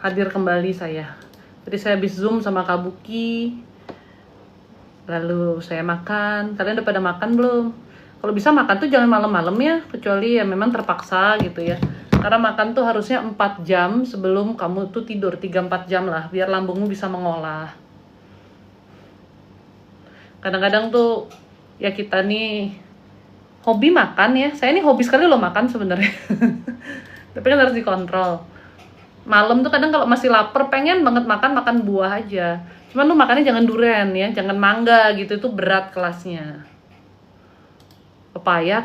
Hadir kembali saya. Tadi saya habis Zoom sama Kak Buki. Lalu saya makan. Kalian udah pada makan belum? Kalau bisa makan tuh jangan malam-malam ya, kecuali ya memang terpaksa gitu ya. Karena makan tuh harusnya 4 jam sebelum kamu tuh tidur, 3-4 jam lah, biar lambungmu bisa mengolah. Kadang-kadang tuh ya kita nih hobi makan ya. Saya nih hobi sekali loh makan sebenarnya. Tapi kan harus dikontrol. Malam tuh kadang kalau masih lapar pengen banget makan buah aja. Cuman lu makannya jangan durian ya, jangan mangga gitu, itu berat kelasnya. Pepaya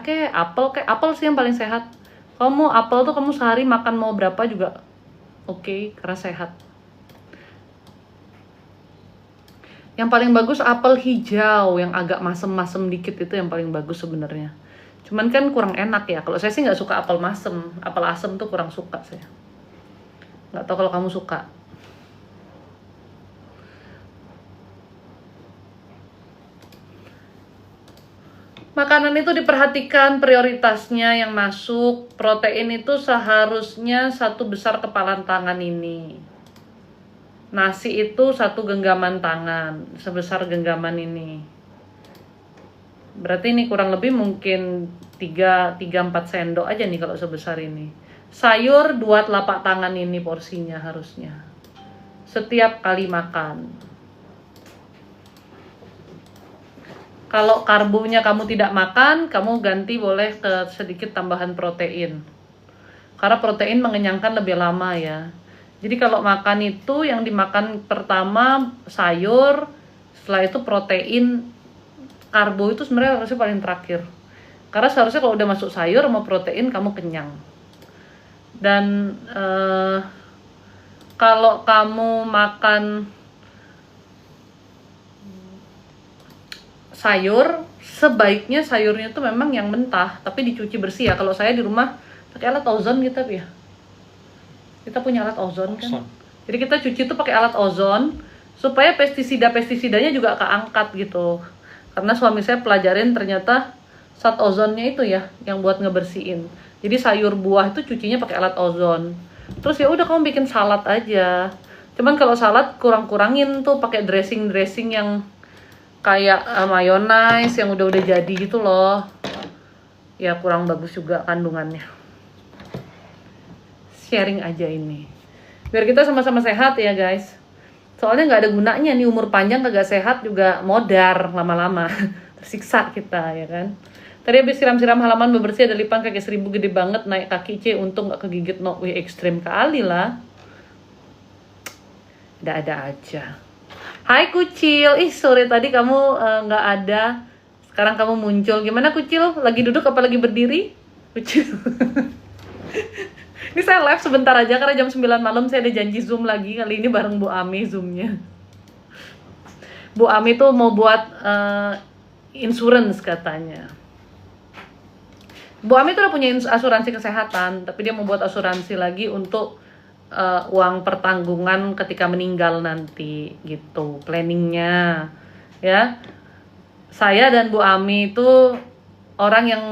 apel sih yang paling sehat. Kamu apel tuh kamu sehari makan mau berapa juga oke, karena sehat. Yang paling bagus apel hijau yang agak masem-masem dikit, itu yang paling bagus sebenarnya. Cuman kan kurang enak ya. Kalau saya sih nggak suka apel masem, apel asem tuh kurang suka saya. Nggak tahu kalau kamu suka. Makanan itu diperhatikan prioritasnya yang masuk. Protein itu seharusnya 1 besar kepalan tangan ini. Nasi itu 1 genggaman tangan, sebesar genggaman ini. Berarti ini kurang lebih mungkin 3-4 sendok aja nih kalau sebesar ini. Sayur 2 telapak tangan ini porsinya harusnya. Setiap kali makan. Kalau karbonya kamu tidak makan, kamu ganti boleh ke sedikit tambahan protein. Karena protein mengenyangkan lebih lama ya. Jadi kalau makan itu yang dimakan pertama sayur, setelah itu protein, karbo itu sebenarnya harusnya paling terakhir. Karena seharusnya kalau udah masuk sayur sama protein kamu kenyang. Dan kalau kamu makan sayur, sebaiknya sayurnya tuh memang yang mentah, tapi dicuci bersih ya. Kalau saya di rumah pakai alat ozon gitu ya. Kita punya alat ozon kan. Jadi kita cuci tuh pakai alat ozon supaya pestisidanya juga keangkat gitu. Karena suami saya pelajarin ternyata zat ozonnya itu ya yang buat ngebersihin. Jadi sayur buah itu cucinya pakai alat ozon. Terus ya udah kamu bikin salad aja. Cuman kalau salad kurangin tuh pakai dressing yang kayak mayonnaise yang udah jadi gitu loh. Ya kurang bagus juga kandungannya. Sharing aja ini. Biar kita sama-sama sehat ya guys. Soalnya nggak ada gunanya nih umur panjang kagak sehat juga modar lama-lama. Tersiksa kita ya kan. Tadi habis siram-siram halaman bebersih, ada lipan kaki 1000 gede banget, naik kaki C, untung gak kegigit no. Wih ekstrim kali lah. Ada aja. Hai Kucil, sore tadi kamu gak ada, sekarang kamu muncul. Gimana Kucil? Lagi duduk apa lagi berdiri? Kucil. Ini saya live sebentar aja karena jam 9 malam saya ada janji Zoom lagi. Kali ini bareng Bu Ami Zoomnya. Bu Ami tuh mau buat insurance katanya. Bu Ami tuh udah punya asuransi kesehatan, tapi dia mau buat asuransi lagi untuk uang pertanggungan ketika meninggal nanti gitu, planningnya ya. Saya dan Bu Ami itu orang yang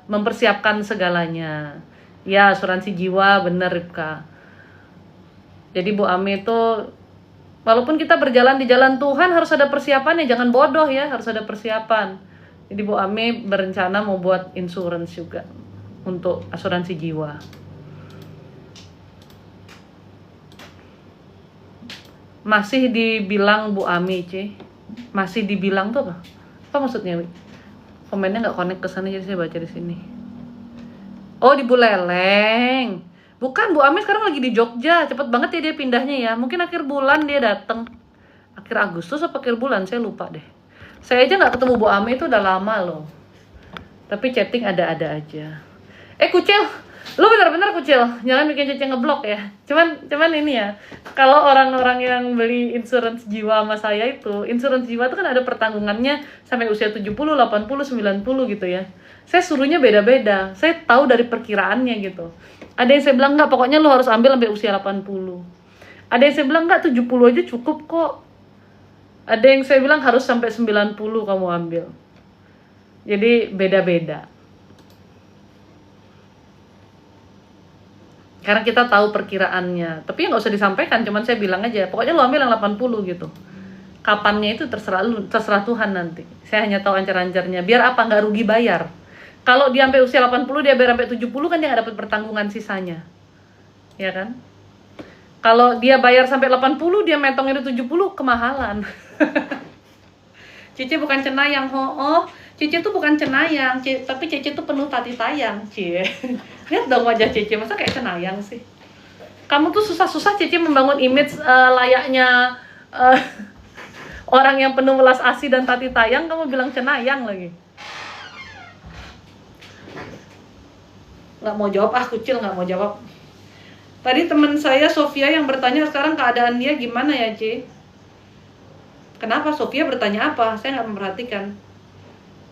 mempersiapkan segalanya ya. Asuransi jiwa, bener Ripka. Jadi Bu Ami itu walaupun kita berjalan di jalan Tuhan harus ada persiapannya, jangan bodoh ya, harus ada persiapan. Jadi Bu Ami berencana mau buat insurance juga untuk asuransi jiwa. Masih dibilang Bu Ami, masih dibilang tuh apa? Apa maksudnya? Komennya nggak connect ke sana jadi saya baca di sini. Oh di Buleleng. Bukan, Bu Ami sekarang lagi di Jogja. Cepet banget ya dia pindahnya ya. Mungkin akhir bulan dia datang. Akhir Agustus atau akhir bulan saya lupa deh. Saya aja nggak ketemu Bu Ami itu udah lama loh. Tapi chatting ada-ada aja. Kucil, lu bener-bener Kucil, jangan bikin Cece ngeblok ya. Cuman ini ya, kalau orang-orang yang beli insurance jiwa sama saya itu, insurance jiwa itu kan ada pertanggungannya sampai usia 70, 80, 90 gitu ya. Saya suruhnya beda-beda. Saya tahu dari perkiraannya gitu. Ada yang saya bilang enggak, pokoknya lu harus ambil sampai usia 80. Ada yang saya bilang enggak, 70 aja cukup kok. Ada yang saya bilang harus sampai 90 kamu ambil. Jadi beda-beda. Karena kita tahu perkiraannya. Tapi nggak usah disampaikan, cuman saya bilang aja, pokoknya lo ambil yang 80 gitu. Kapannya itu terserah Tuhan nanti. Saya hanya tahu ancar-ancarnya. Biar apa, nggak rugi bayar. Kalau dia sampai usia 80, dia bayar sampai 70 kan dia nggak dapat pertanggungan sisanya. Ya kan? Kalau dia bayar sampai 80, dia metongnya 70, kemahalan. Cici bukan cenayang, oh. Cici tuh bukan cenayang, tapi Cici tuh penuh tati tayang, Cie. Lihat dong wajah Cici, masa kayak cenayang sih? Kamu tuh susah-susah Cici membangun image layaknya orang yang penuh welas asih dan tati tayang, kamu bilang cenayang lagi. Nggak mau jawab, kucil nggak mau jawab. Tadi teman saya Sofia yang bertanya sekarang keadaan dia gimana ya, Ci? Kenapa Sofia bertanya apa? Saya nggak memperhatikan.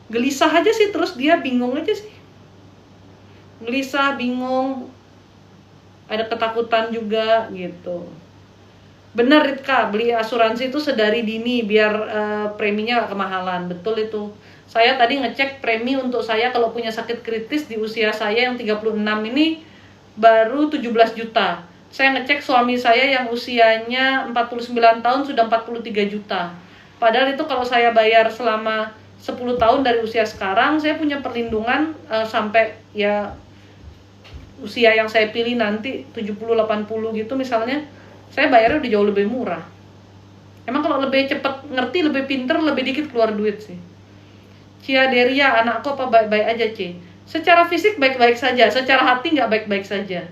Gelisah aja sih, terus dia bingung aja sih. Gelisah, bingung, ada ketakutan juga gitu. Benar Ritka, beli asuransi itu sedari dini biar preminya gak kemahalan. Betul itu. Saya tadi ngecek premi untuk saya kalau punya sakit kritis di usia saya yang 36 ini baru 17 juta. Saya ngecek suami saya yang usianya 49 tahun sudah 43 juta. Padahal itu kalau saya bayar selama 10 tahun dari usia sekarang, saya punya perlindungan sampai ya usia yang saya pilih nanti 70-80 gitu misalnya, saya bayarnya udah jauh lebih murah. Emang kalau lebih cepat ngerti, lebih pinter, lebih dikit keluar duit sih. Cia Deria, anakku apa baik-baik aja, Ci? Secara fisik baik-baik saja, secara hati nggak baik-baik saja.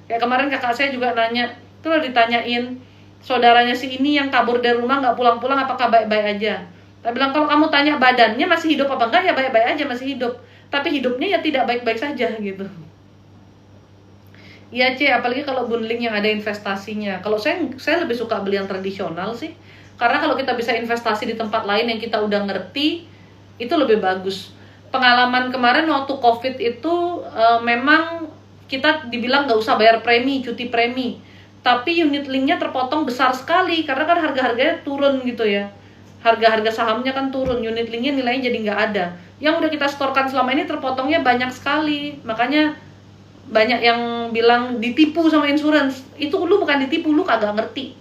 Kayak kemarin kakak saya juga nanya, tuh ditanyain saudaranya si ini yang kabur dari rumah nggak pulang-pulang, apakah baik-baik aja? Saya bilang kalau kamu tanya badannya masih hidup apa enggak, ya baik-baik aja masih hidup. Tapi hidupnya ya tidak baik-baik saja gitu. Iya C, apalagi kalau bundling yang ada investasinya. Kalau saya lebih suka beli yang tradisional sih. Karena kalau kita bisa investasi di tempat lain yang kita udah ngerti, itu lebih bagus. Pengalaman kemarin waktu COVID itu memang kita dibilang nggak usah bayar premi, cuti premi. Tapi unit linknya terpotong besar sekali karena kan harga-harganya turun gitu ya. Harga-harga sahamnya kan turun, unit linknya nilainya jadi nggak ada. Yang udah kita setorkan selama ini terpotongnya banyak sekali. Makanya banyak yang bilang ditipu sama insurance. Itu lu bukan ditipu, lu kagak ngerti.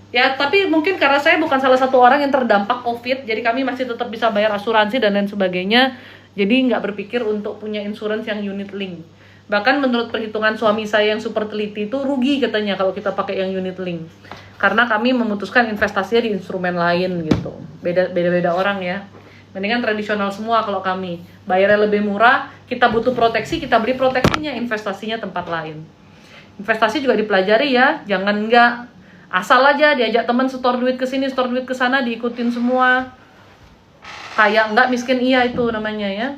Ya, tapi mungkin karena saya bukan salah satu orang yang terdampak COVID, jadi kami masih tetap bisa bayar asuransi dan lain sebagainya. Jadi nggak berpikir untuk punya insurance yang unit link. Bahkan menurut perhitungan suami saya yang super teliti itu rugi katanya kalau kita pakai yang unit link. Karena kami memutuskan investasinya di instrumen lain gitu. Beda-beda orang ya. Mendingan tradisional semua kalau kami. Bayarnya lebih murah, kita butuh proteksi, kita beli proteksinya, investasinya tempat lain. Investasi juga dipelajari ya, jangan nggak asal aja diajak teman setor duit ke sini, setor duit ke sana, diikutin semua. Kayak nggak miskin iya itu namanya ya.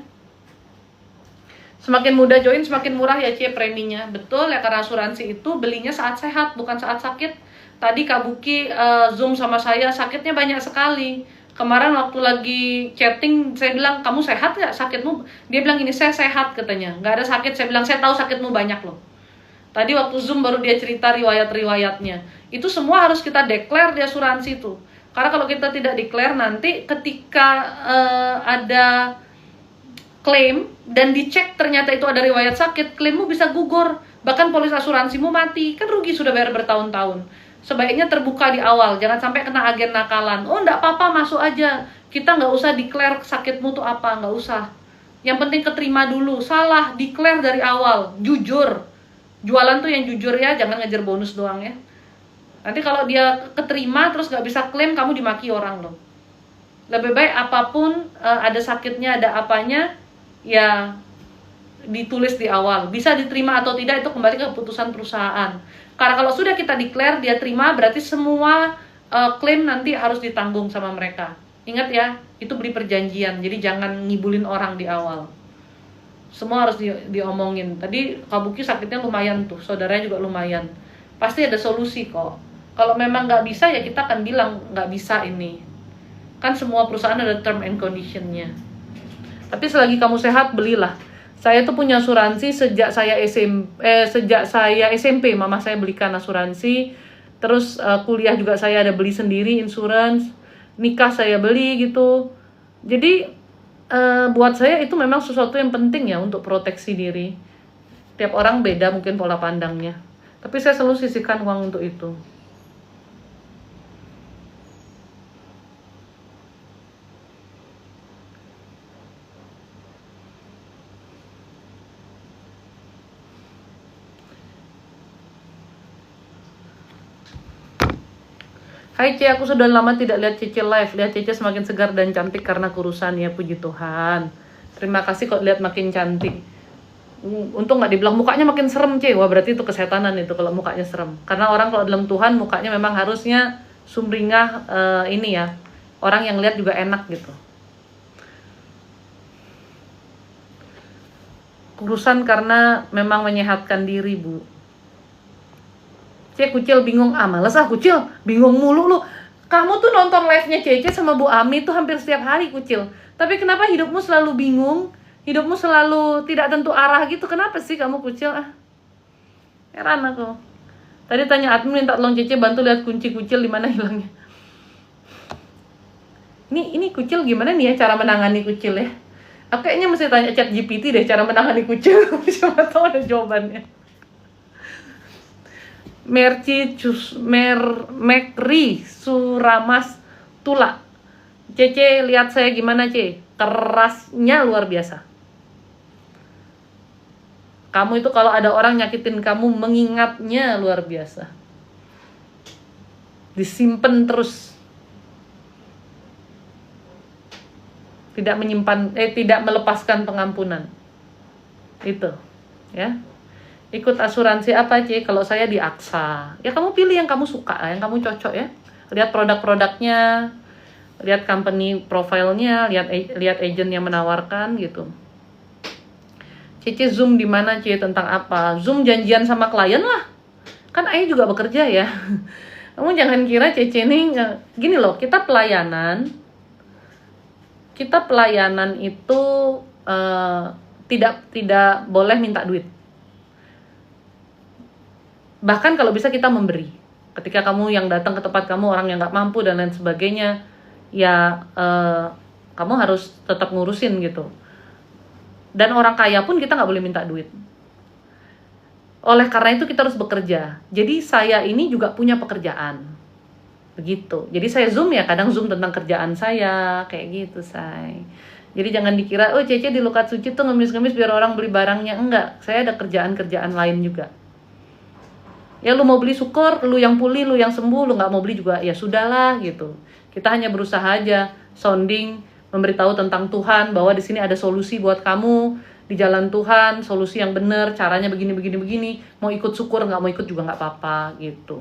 Semakin mudah join, semakin murah ya Cie preminya. Betul ya, karena asuransi itu belinya saat sehat, bukan saat sakit. Tadi Kak Buki Zoom sama saya, sakitnya banyak sekali. Kemarin waktu lagi chatting, saya bilang, kamu sehat nggak sakitmu? Dia bilang gini, saya sehat katanya, nggak ada sakit. Saya bilang, saya tahu sakitmu banyak loh. Tadi waktu Zoom baru dia cerita riwayat-riwayatnya. Itu semua harus kita declare di asuransi itu. Karena kalau kita tidak declare nanti ketika ada klaim dan dicek ternyata itu ada riwayat sakit, klaimmu bisa gugur. Bahkan polis asuransimu mati. Kan rugi sudah bayar bertahun-tahun. Sebaiknya terbuka di awal, jangan sampai kena agen nakalan. Oh enggak apa-apa, masuk aja. Kita nggak usah declare sakitmu tuh apa, nggak usah. Yang penting keterima dulu. Salah, declare dari awal, jujur. Jualan tuh yang jujur ya, jangan ngejar bonus doang ya. Nanti kalau dia keterima terus nggak bisa klaim, kamu dimaki orang loh. Lebih baik apapun ada sakitnya, ada apanya, ya ditulis di awal. Bisa diterima atau tidak itu kembali ke keputusan perusahaan. Karena kalau sudah kita declare dia terima, berarti semua klaim nanti harus ditanggung sama mereka. Ingat ya, itu beli perjanjian, jadi jangan ngibulin orang di awal. Semua harus diomongin. Tadi Kabuki sakitnya lumayan tuh, saudaranya juga lumayan. Pasti ada solusi kok. Kalau memang nggak bisa ya kita akan bilang nggak bisa ini. Kan semua perusahaan ada term and conditionnya. Tapi selagi kamu sehat, belilah. Saya tuh punya asuransi sejak saya SMP, mama saya belikan asuransi. Terus kuliah juga saya ada beli sendiri insurance. Nikah saya beli gitu. Jadi buat saya itu memang sesuatu yang penting ya untuk proteksi diri. Tiap orang beda mungkin pola pandangnya. Tapi saya selalu sisihkan uang untuk itu. Hai Ce, aku sudah lama tidak lihat Cece live. Lihat Cece semakin segar dan cantik karena kurusan, ya puji Tuhan. Terima kasih kok lihat makin cantik. Untung nggak dibilang mukanya makin serem Ce. Wah berarti itu kesetanan itu kalau mukanya serem. Karena orang kalau dalam Tuhan mukanya memang harusnya sumringah, ini ya. Orang yang lihat juga enak gitu. Kurusan karena memang menyehatkan diri, Bu. Cek Kucil bingung, males Kucil, bingung mulu lu. Kamu tuh nonton live-nya Cece sama Bu Ami tuh hampir setiap hari Kucil. Tapi kenapa hidupmu selalu bingung? Hidupmu selalu tidak tentu arah gitu. Kenapa sih kamu Kucil? Heran aku. Tadi tanya admin minta tolong Cece bantu lihat kunci Kucil di mana hilangnya. Ini Kucil gimana nih ya cara menangani Kucil ya? Aku kayaknya mesti tanya chat GPT deh cara menangani Kucil. Siapa tahu ada jawabannya. Mekri Suramas Tula. Cece lihat saya gimana Ce? Kerasnya luar biasa. Kamu itu kalau ada orang nyakitin kamu mengingatnya luar biasa. Disimpan terus. Tidak melepaskan pengampunan. Itu, ya. Ikut asuransi apa Ce? Kalau saya di Aksa. Ya kamu pilih yang kamu suka, yang kamu cocok ya. Lihat produk-produknya, lihat company profile-nya, lihat agent yang menawarkan gitu. Cece Zoom di mana Ce? Tentang apa? Zoom janjian sama klien lah. Kan Ayah juga bekerja ya. Kamu jangan kira Cece ini gini loh, kita pelayanan itu tidak boleh minta duit. Bahkan kalau bisa kita memberi. Ketika kamu yang datang ke tempat kamu orang yang nggak mampu dan lain sebagainya, ya kamu harus tetap ngurusin gitu. Dan orang kaya pun kita nggak boleh minta duit. Oleh karena itu kita harus bekerja. Jadi saya ini juga punya pekerjaan. Begitu. Jadi saya Zoom ya, kadang Zoom tentang kerjaan saya, kayak gitu say. Jadi jangan dikira, oh Cece di Lukat Suci tuh ngemis-ngemis biar orang beli barangnya. Enggak, saya ada kerjaan-kerjaan lain juga. Ya lu mau beli syukur, lu yang pulih, lu yang sembuh, lu nggak mau beli juga ya sudahlah gitu. Kita hanya berusaha aja sounding, memberitahu tentang Tuhan bahwa di sini ada solusi buat kamu di jalan Tuhan, solusi yang benar, caranya begini. Mau ikut syukur, nggak mau ikut juga nggak apa-apa gitu.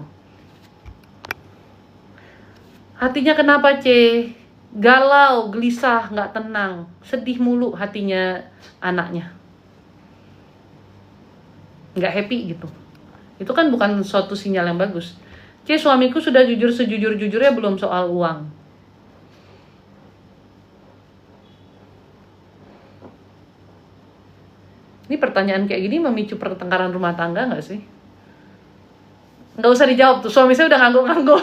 Hatinya kenapa Ce? Galau, gelisah, nggak tenang, sedih mulu hatinya anaknya, nggak happy gitu. Itu kan bukan suatu sinyal yang bagus. Ce, suamiku sudah jujur sejujur-jujurnya belum soal uang. Ini pertanyaan kayak gini memicu pertengkaran rumah tangga nggak sih? Nggak usah dijawab tuh, suami saya udah ngangguk-ngangguk.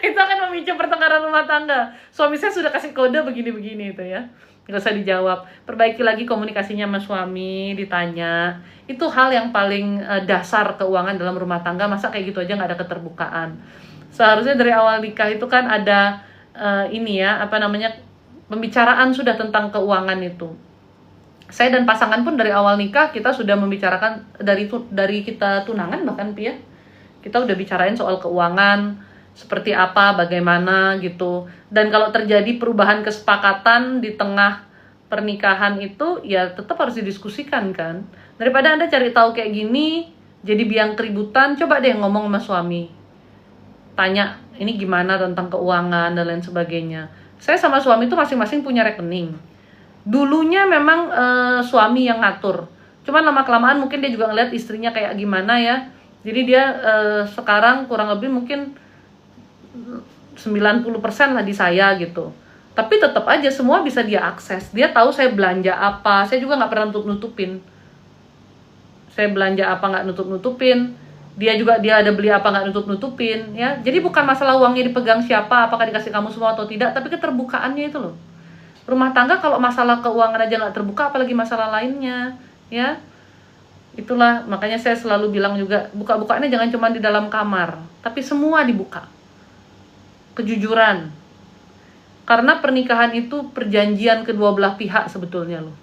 Itu akan memicu pertengkaran rumah tangga. Suami saya sudah kasih kode begini-begini itu ya. Nggak usah dijawab. Perbaiki lagi komunikasinya sama suami, ditanya. Itu hal yang paling dasar keuangan dalam rumah tangga. Masa kayak gitu aja nggak ada keterbukaan. Seharusnya dari awal nikah itu kan ada pembicaraan sudah tentang keuangan itu. Saya dan pasangan pun dari awal nikah kita sudah membicarakan dari kita tunangan bahkan Pia. Kita udah bicarain soal keuangan, seperti apa, bagaimana gitu. Dan kalau terjadi perubahan kesepakatan di tengah pernikahan itu, ya tetap harus didiskusikan kan. Daripada Anda cari tahu kayak gini, jadi biang keributan, coba deh ngomong sama suami. Tanya, ini gimana tentang keuangan dan lain sebagainya. Saya sama suami itu masing-masing punya rekening. Dulunya memang suami yang ngatur. Cuman lama-kelamaan mungkin dia juga ngeliat istrinya kayak gimana ya. Jadi dia sekarang kurang lebih mungkin 90% lah di saya gitu. Tapi tetap aja semua bisa dia akses. Dia tahu saya belanja apa. Saya juga nggak pernah nutup-nutupin. Saya belanja apa nggak nutup-nutupin. Dia ada beli apa nggak nutup-nutupin ya. Jadi bukan masalah uangnya dipegang siapa, apakah dikasih kamu semua atau tidak, tapi keterbukaannya itu loh. Rumah tangga kalau masalah keuangan aja nggak terbuka, apalagi masalah lainnya ya. Itulah makanya saya selalu bilang juga, buka-bukaannya jangan cuma di dalam kamar, tapi semua dibuka. Kejujuran. Karena pernikahan itu perjanjian kedua belah pihak sebetulnya loh.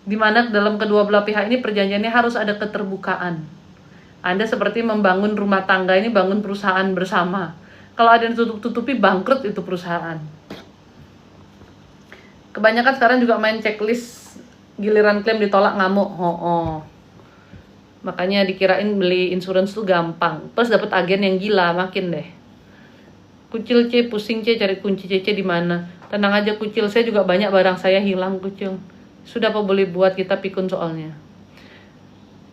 Dimana dalam kedua belah pihak ini perjanjiannya harus ada keterbukaan. Anda seperti membangun rumah tangga ini, bangun perusahaan bersama. Kalau ada yang tutup-tutupi, bangkrut itu perusahaan. Kebanyakan sekarang juga main checklist, giliran klaim ditolak ngamuk. Makanya dikirain beli insurance tuh gampang. Terus dapat agen yang gila, makin deh. Kucil C, pusing C, cari kunci CC di mana? Tenang aja kucil, saya juga banyak barang saya hilang kucil. Sudah apa boleh buat, kita pikun soalnya.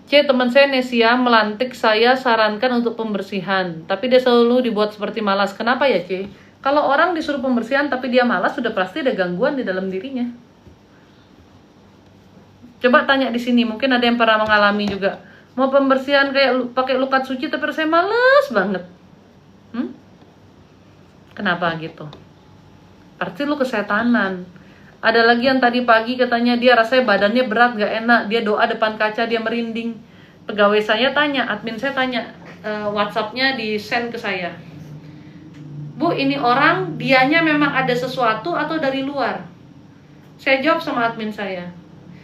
C, teman saya Nesia melantik saya sarankan untuk pembersihan, tapi dia selalu dibuat seperti malas. Kenapa ya C? Kalau orang disuruh pembersihan tapi dia malas, sudah pasti ada gangguan di dalam dirinya. Coba tanya di sini, mungkin ada yang pernah mengalami juga. Mau pembersihan kayak pakai lukat suci tapi saya malas banget. Kenapa gitu? Pasti lu kesetanan. Ada lagi yang tadi pagi katanya dia rasanya badannya berat, gak enak. Dia doa depan kaca, dia merinding. Pegawai saya tanya, admin saya tanya, WhatsApp-nya di send ke saya. Bu, ini orang dianya memang ada sesuatu atau dari luar? Saya jawab sama admin saya,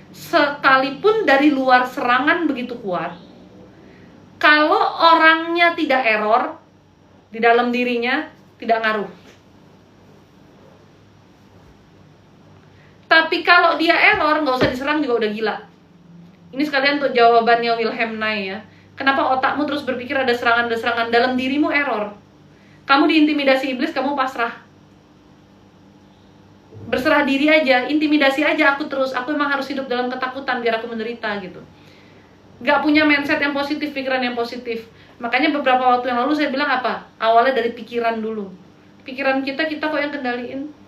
sekalipun dari luar serangan begitu kuat, kalau orangnya tidak error, di dalam dirinya tidak ngaruh. Tapi kalau dia error, nggak usah diserang juga udah gila. Ini sekalian untuk jawabannya Wilhelm Nye ya. Kenapa otakmu terus berpikir ada serangan-serangan? Dalam dirimu error. Kamu diintimidasi iblis, kamu pasrah. Berserah diri aja, intimidasi aja aku terus. Aku emang harus hidup dalam ketakutan biar aku menderita gitu. Gak punya mindset yang positif, pikiran yang positif. Makanya beberapa waktu yang lalu saya bilang apa? Awalnya dari pikiran dulu. Pikiran kita kok yang kendaliin.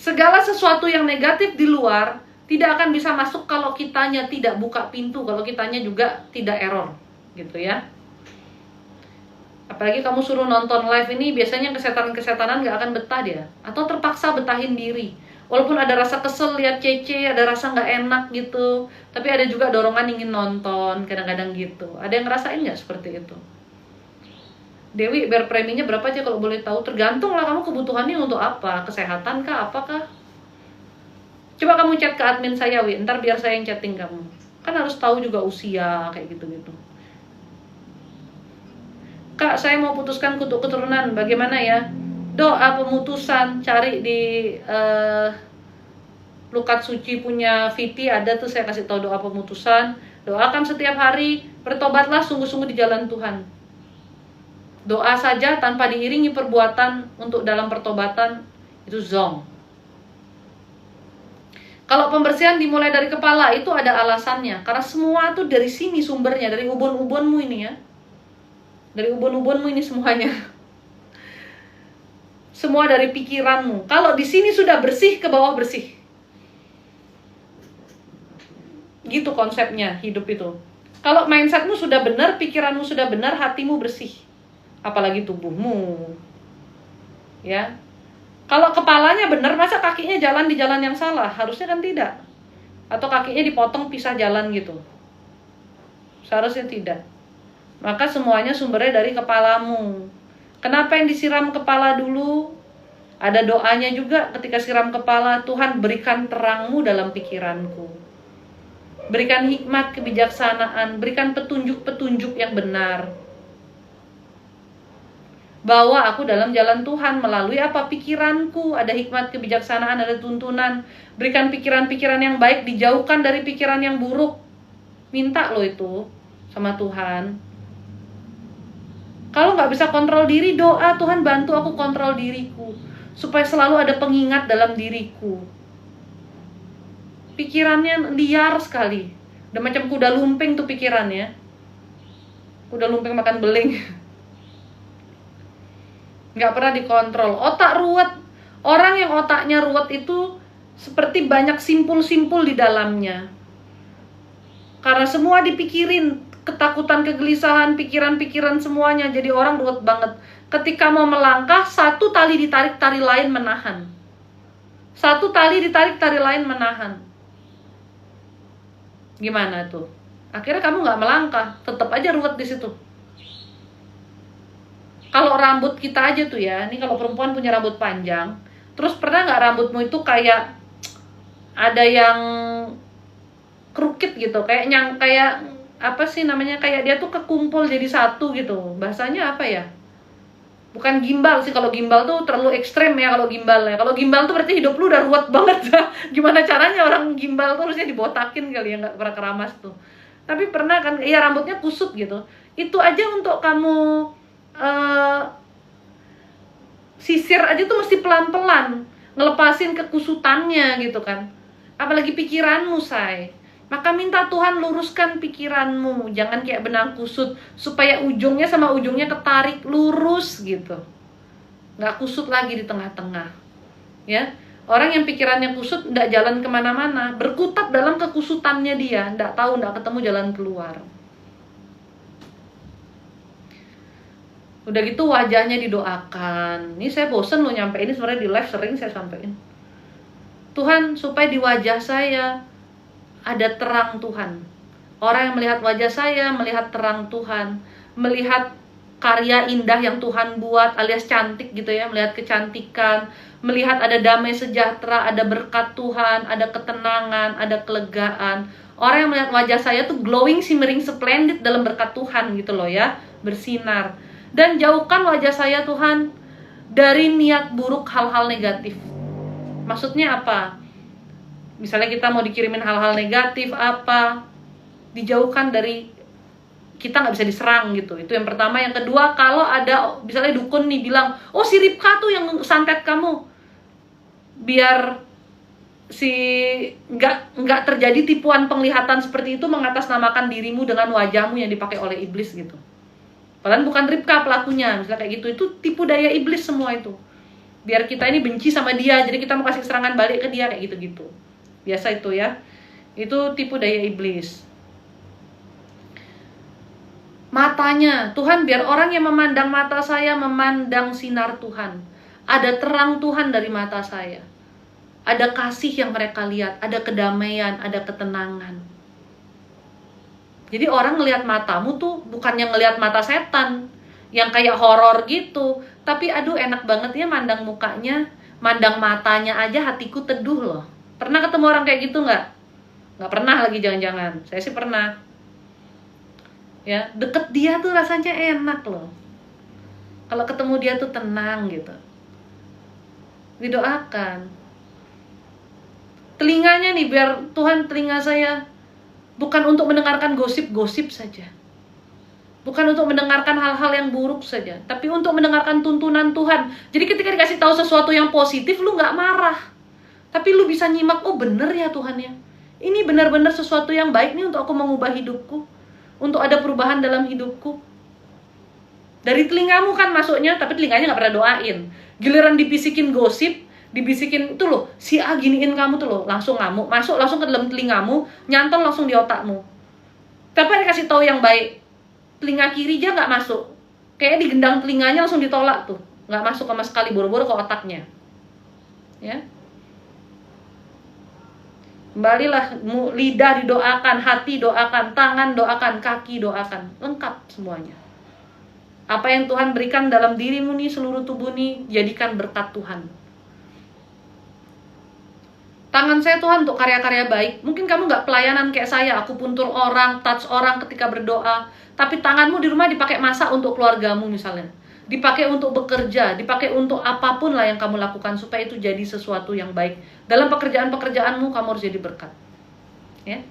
Segala sesuatu yang negatif di luar tidak akan bisa masuk kalau kitanya tidak buka pintu, kalau kitanya juga tidak error, gitu ya. Apalagi kamu suruh nonton live ini, biasanya kesetanan-kesetanan gak akan betah dia, atau terpaksa betahin diri. Walaupun ada rasa kesel lihat Cece, ada rasa gak enak gitu, tapi ada juga dorongan ingin nonton, kadang-kadang gitu. Ada yang ngerasain gak seperti itu? Dewi, bayar preminya berapa aja kalau boleh tahu? Tergantung lah kamu kebutuhannya untuk apa, kesehatan kah, apakah? Coba kamu chat ke admin saya, Wi, ntar biar saya yang chatting kamu. Kan harus tahu juga usia, kayak gitu-gitu. Kak, saya mau putuskan kutuk keturunan, bagaimana ya? Doa pemutusan, cari di Lukat Suci punya Viti, ada tuh saya kasih tahu doa pemutusan. Doakan setiap hari, bertobatlah sungguh-sungguh di jalan Tuhan. Doa saja tanpa diiringi perbuatan untuk dalam pertobatan, itu zong. Kalau pembersihan dimulai dari kepala, itu ada alasannya. Karena semua tuh dari sini sumbernya, dari ubun-ubunmu ini ya. Dari ubun-ubunmu ini semuanya. Semua dari pikiranmu. Kalau di sini sudah bersih, ke bawah bersih. Gitu konsepnya hidup itu. Kalau mindsetmu sudah benar, pikiranmu sudah benar, hatimu bersih. Apalagi tubuhmu. Ya. Kalau kepalanya benar, masa kakinya jalan di jalan yang salah? Harusnya kan tidak. Atau kakinya dipotong pisah jalan gitu. Seharusnya tidak. Maka semuanya sumbernya dari kepalamu. Kenapa yang disiram kepala dulu? Ada doanya juga ketika siram kepala, Tuhan berikan terangmu dalam pikiranku. Berikan hikmat, kebijaksanaan, berikan petunjuk-petunjuk yang benar. Bawa aku dalam jalan Tuhan melalui apa? Pikiranku, ada hikmat, kebijaksanaan, ada tuntunan. Berikan pikiran-pikiran yang baik, dijauhkan dari pikiran yang buruk. Minta lo itu sama Tuhan. Kalau nggak bisa kontrol diri, doa, Tuhan bantu aku kontrol diriku, supaya selalu ada pengingat dalam diriku. Pikirannya liar sekali. Udah macam kuda lumping tuh pikirannya. Kuda lumping makan beling. Nggak pernah dikontrol. Otak ruwet. Orang yang otaknya ruwet itu seperti banyak simpul-simpul di dalamnya. Karena semua dipikirin, ketakutan, kegelisahan, pikiran-pikiran semuanya. Jadi orang ruwet banget. Ketika mau melangkah, satu tali ditarik, tali lain menahan. Satu tali ditarik, tali lain menahan. Gimana tuh? Akhirnya kamu nggak melangkah, tetap aja ruwet di situ. Kalau rambut kita aja tuh ya, nih kalau perempuan punya rambut panjang, terus pernah nggak rambutmu itu kayak ada yang crooked gitu, kayak apa sih namanya, kayak dia tuh kekumpul jadi satu gitu. Bahasanya apa ya? Bukan gimbal sih, kalau gimbal tuh terlalu ekstrem ya kalau gimbal ya. Kalau gimbal tuh berarti hidup lu udah ruwet banget. Gimana caranya orang gimbal tuh harusnya dibotakin kali ya, nggak pernah keramas tuh. Tapi pernah kan, iya rambutnya kusut gitu. Itu aja untuk kamu sisir aja tuh mesti pelan-pelan, ngelepasin kekusutannya gitu kan. Apalagi pikiranmu, say. Maka minta Tuhan luruskan pikiranmu, jangan kayak benang kusut, supaya ujungnya sama ujungnya ketarik lurus gitu, nggak kusut lagi di tengah-tengah. Ya, orang yang pikirannya kusut nggak jalan kemana-mana, berkutat dalam kekusutannya dia, nggak tahu, nggak ketemu jalan keluar. Udah gitu wajahnya didoakan. Ini saya bosen loh nyampein ini, sebenarnya di live sering saya sampein. Tuhan, supaya di wajah saya ada terang Tuhan. Orang yang melihat wajah saya melihat terang Tuhan, melihat karya indah yang Tuhan buat alias cantik gitu ya, melihat kecantikan, melihat ada damai sejahtera, ada berkat Tuhan, ada ketenangan, ada kelegaan. Orang yang melihat wajah saya tuh glowing, shimmering, splendid dalam berkat Tuhan gitu loh ya, bersinar. Dan jauhkan wajah saya Tuhan dari niat buruk, hal-hal negatif. Maksudnya apa? Misalnya kita mau dikirimin hal-hal negatif apa, dijauhkan dari, kita nggak bisa diserang gitu. Itu yang pertama. Yang kedua, kalau ada misalnya dukun nih bilang, oh si Ripka tuh yang santet kamu, biar si nggak terjadi tipuan penglihatan seperti itu, mengatasnamakan dirimu dengan wajahmu yang dipakai oleh iblis gitu. Padahal bukan Ripka pelakunya, misalnya kayak gitu. Itu tipu daya iblis semua itu. Biar kita ini benci sama dia, jadi kita mau kasih serangan balik ke dia, kayak gitu-gitu. Biasa itu ya. Itu tipu daya iblis. Matanya, Tuhan biar orang yang memandang mata saya memandang sinar Tuhan. Ada terang Tuhan dari mata saya. Ada kasih yang mereka lihat, ada kedamaian, ada ketenangan. Jadi orang ngelihat matamu tuh bukannya ngelihat mata setan yang kayak horor gitu, tapi aduh enak banget ya mandang mukanya, mandang matanya aja hatiku teduh loh. Pernah ketemu orang kayak gitu nggak? Nggak pernah lagi jangan-jangan. Saya sih pernah. Ya, deket dia tuh rasanya enak loh. Kalau ketemu dia tuh tenang gitu. Didoakan. Telinganya nih, biar Tuhan telinga saya bukan untuk mendengarkan gosip-gosip saja. Bukan untuk mendengarkan hal-hal yang buruk saja, tapi untuk mendengarkan tuntunan Tuhan. Jadi ketika dikasih tahu sesuatu yang positif, lu nggak marah. Tapi lu bisa nyimak, oh bener ya Tuhan ya. Ini benar-benar sesuatu yang baik nih untuk aku mengubah hidupku. Untuk ada perubahan dalam hidupku. Dari telingamu kan masuknya, tapi telinganya nggak pernah doain. Giliran dibisikin gosip, dibisikin itu loh, si A giniin kamu tuh loh, langsung ngamuk, masuk langsung ke dalam telingamu, nyantol langsung di otakmu. Tapi dikasih tahu yang baik, telinga kiri aja nggak masuk, kayak digendang telinganya langsung ditolak tuh, nggak masuk sama sekali, boro-boro ke otaknya. Ya, kembalilah, lidah didoakan, hati doakan, tangan doakan, kaki doakan, lengkap semuanya. Apa yang Tuhan berikan dalam dirimu nih, seluruh tubuh nih, jadikan berkat Tuhan. Tangan saya Tuhan untuk karya-karya baik. Mungkin kamu nggak pelayanan kayak saya, aku puntur orang, touch orang ketika berdoa. Tapi tanganmu di rumah dipakai masak untuk keluargamu misalnya. Dipakai untuk bekerja, dipakai untuk apapun lah yang kamu lakukan, supaya itu jadi sesuatu yang baik. Dalam pekerjaan-pekerjaanmu kamu harus jadi berkat. Ya.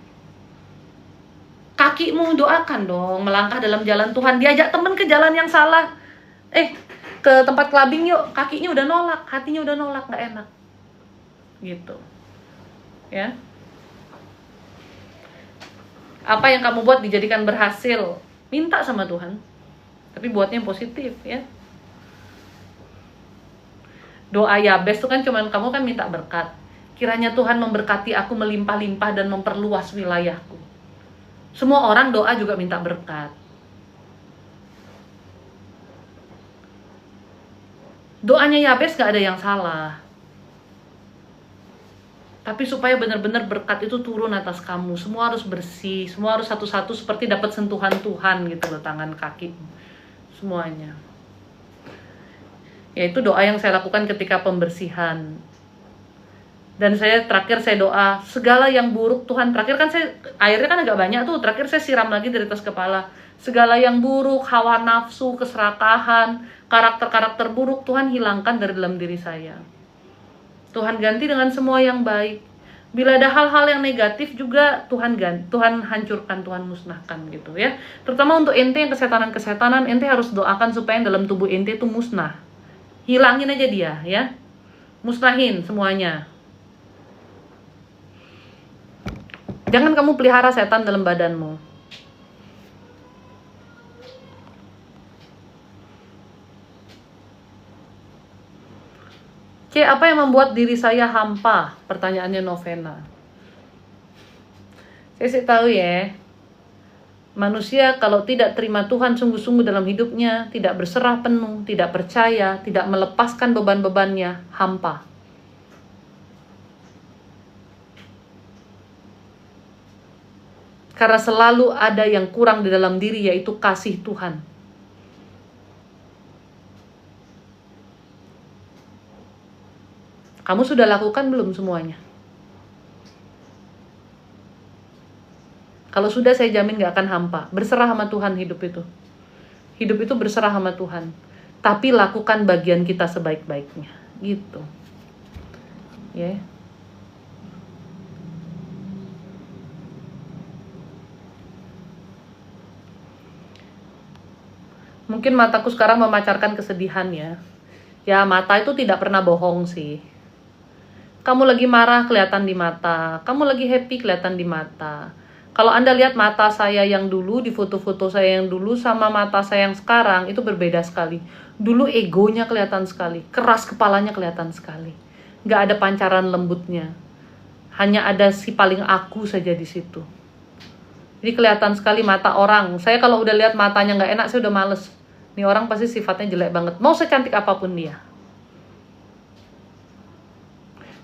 Kakimu doakan dong, melangkah dalam jalan Tuhan. Diajak temen ke jalan yang salah, ke tempat clubbing yuk, kakinya udah nolak, hatinya udah nolak, nggak enak. Gitu. Ya. Apa yang kamu buat dijadikan berhasil, minta sama Tuhan, tapi buatnya yang positif ya. Doa Yabes itu kan cuman kamu kan minta berkat, kiranya Tuhan memberkati aku melimpah-limpah dan memperluas wilayahku. Semua orang doa juga minta berkat. Doanya Yabes gak ada yang salah. Tapi supaya benar-benar berkat itu turun atas kamu, semua harus bersih, semua harus satu-satu seperti dapat sentuhan Tuhan gitu loh, tangan kaki semuanya. Ya itu doa yang saya lakukan ketika pembersihan. Dan terakhir saya doa segala yang buruk Tuhan, terakhir kan saya airnya kan agak banyak tuh, terakhir saya siram lagi dari atas kepala. Segala yang buruk, hawa nafsu, keserakahan, karakter-karakter buruk Tuhan hilangkan dari dalam diri saya. Tuhan ganti dengan semua yang baik. Bila ada hal-hal yang negatif juga Tuhan hancurkan, Tuhan musnahkan gitu ya. Terutama untuk ente yang kesetanan-kesetanan, ente harus doakan supaya yang dalam tubuh ente itu musnah. Hilangin aja dia ya. Musnahin semuanya. Jangan kamu pelihara setan dalam badanmu. C, apa yang membuat diri saya hampa? Pertanyaannya Novena. Saya sih tahu ya, manusia kalau tidak terima Tuhan sungguh-sungguh dalam hidupnya, tidak berserah penuh, tidak percaya, tidak melepaskan beban-bebannya, hampa. Karena selalu ada yang kurang di dalam diri, yaitu kasih Tuhan. Kamu sudah lakukan belum semuanya? Kalau sudah, saya jamin gak akan hampa. Berserah sama Tuhan hidup itu. Hidup itu berserah sama Tuhan. Tapi lakukan bagian kita sebaik-baiknya. Gitu. Ya. Yeah. Mungkin mataku sekarang memancarkan kesedihan ya. Ya, mata itu tidak pernah bohong sih. Kamu lagi marah kelihatan di mata, kamu lagi happy kelihatan di mata. Kalau Anda lihat mata saya yang dulu, di foto-foto saya yang dulu sama mata saya yang sekarang, itu berbeda sekali. Dulu egonya kelihatan sekali, keras kepalanya kelihatan sekali. Nggak ada pancaran lembutnya. Hanya ada si paling aku saja di situ. Jadi kelihatan sekali mata orang. Saya kalau udah lihat matanya nggak enak, saya udah males. Nih orang pasti sifatnya jelek banget, mau secantik apapun dia.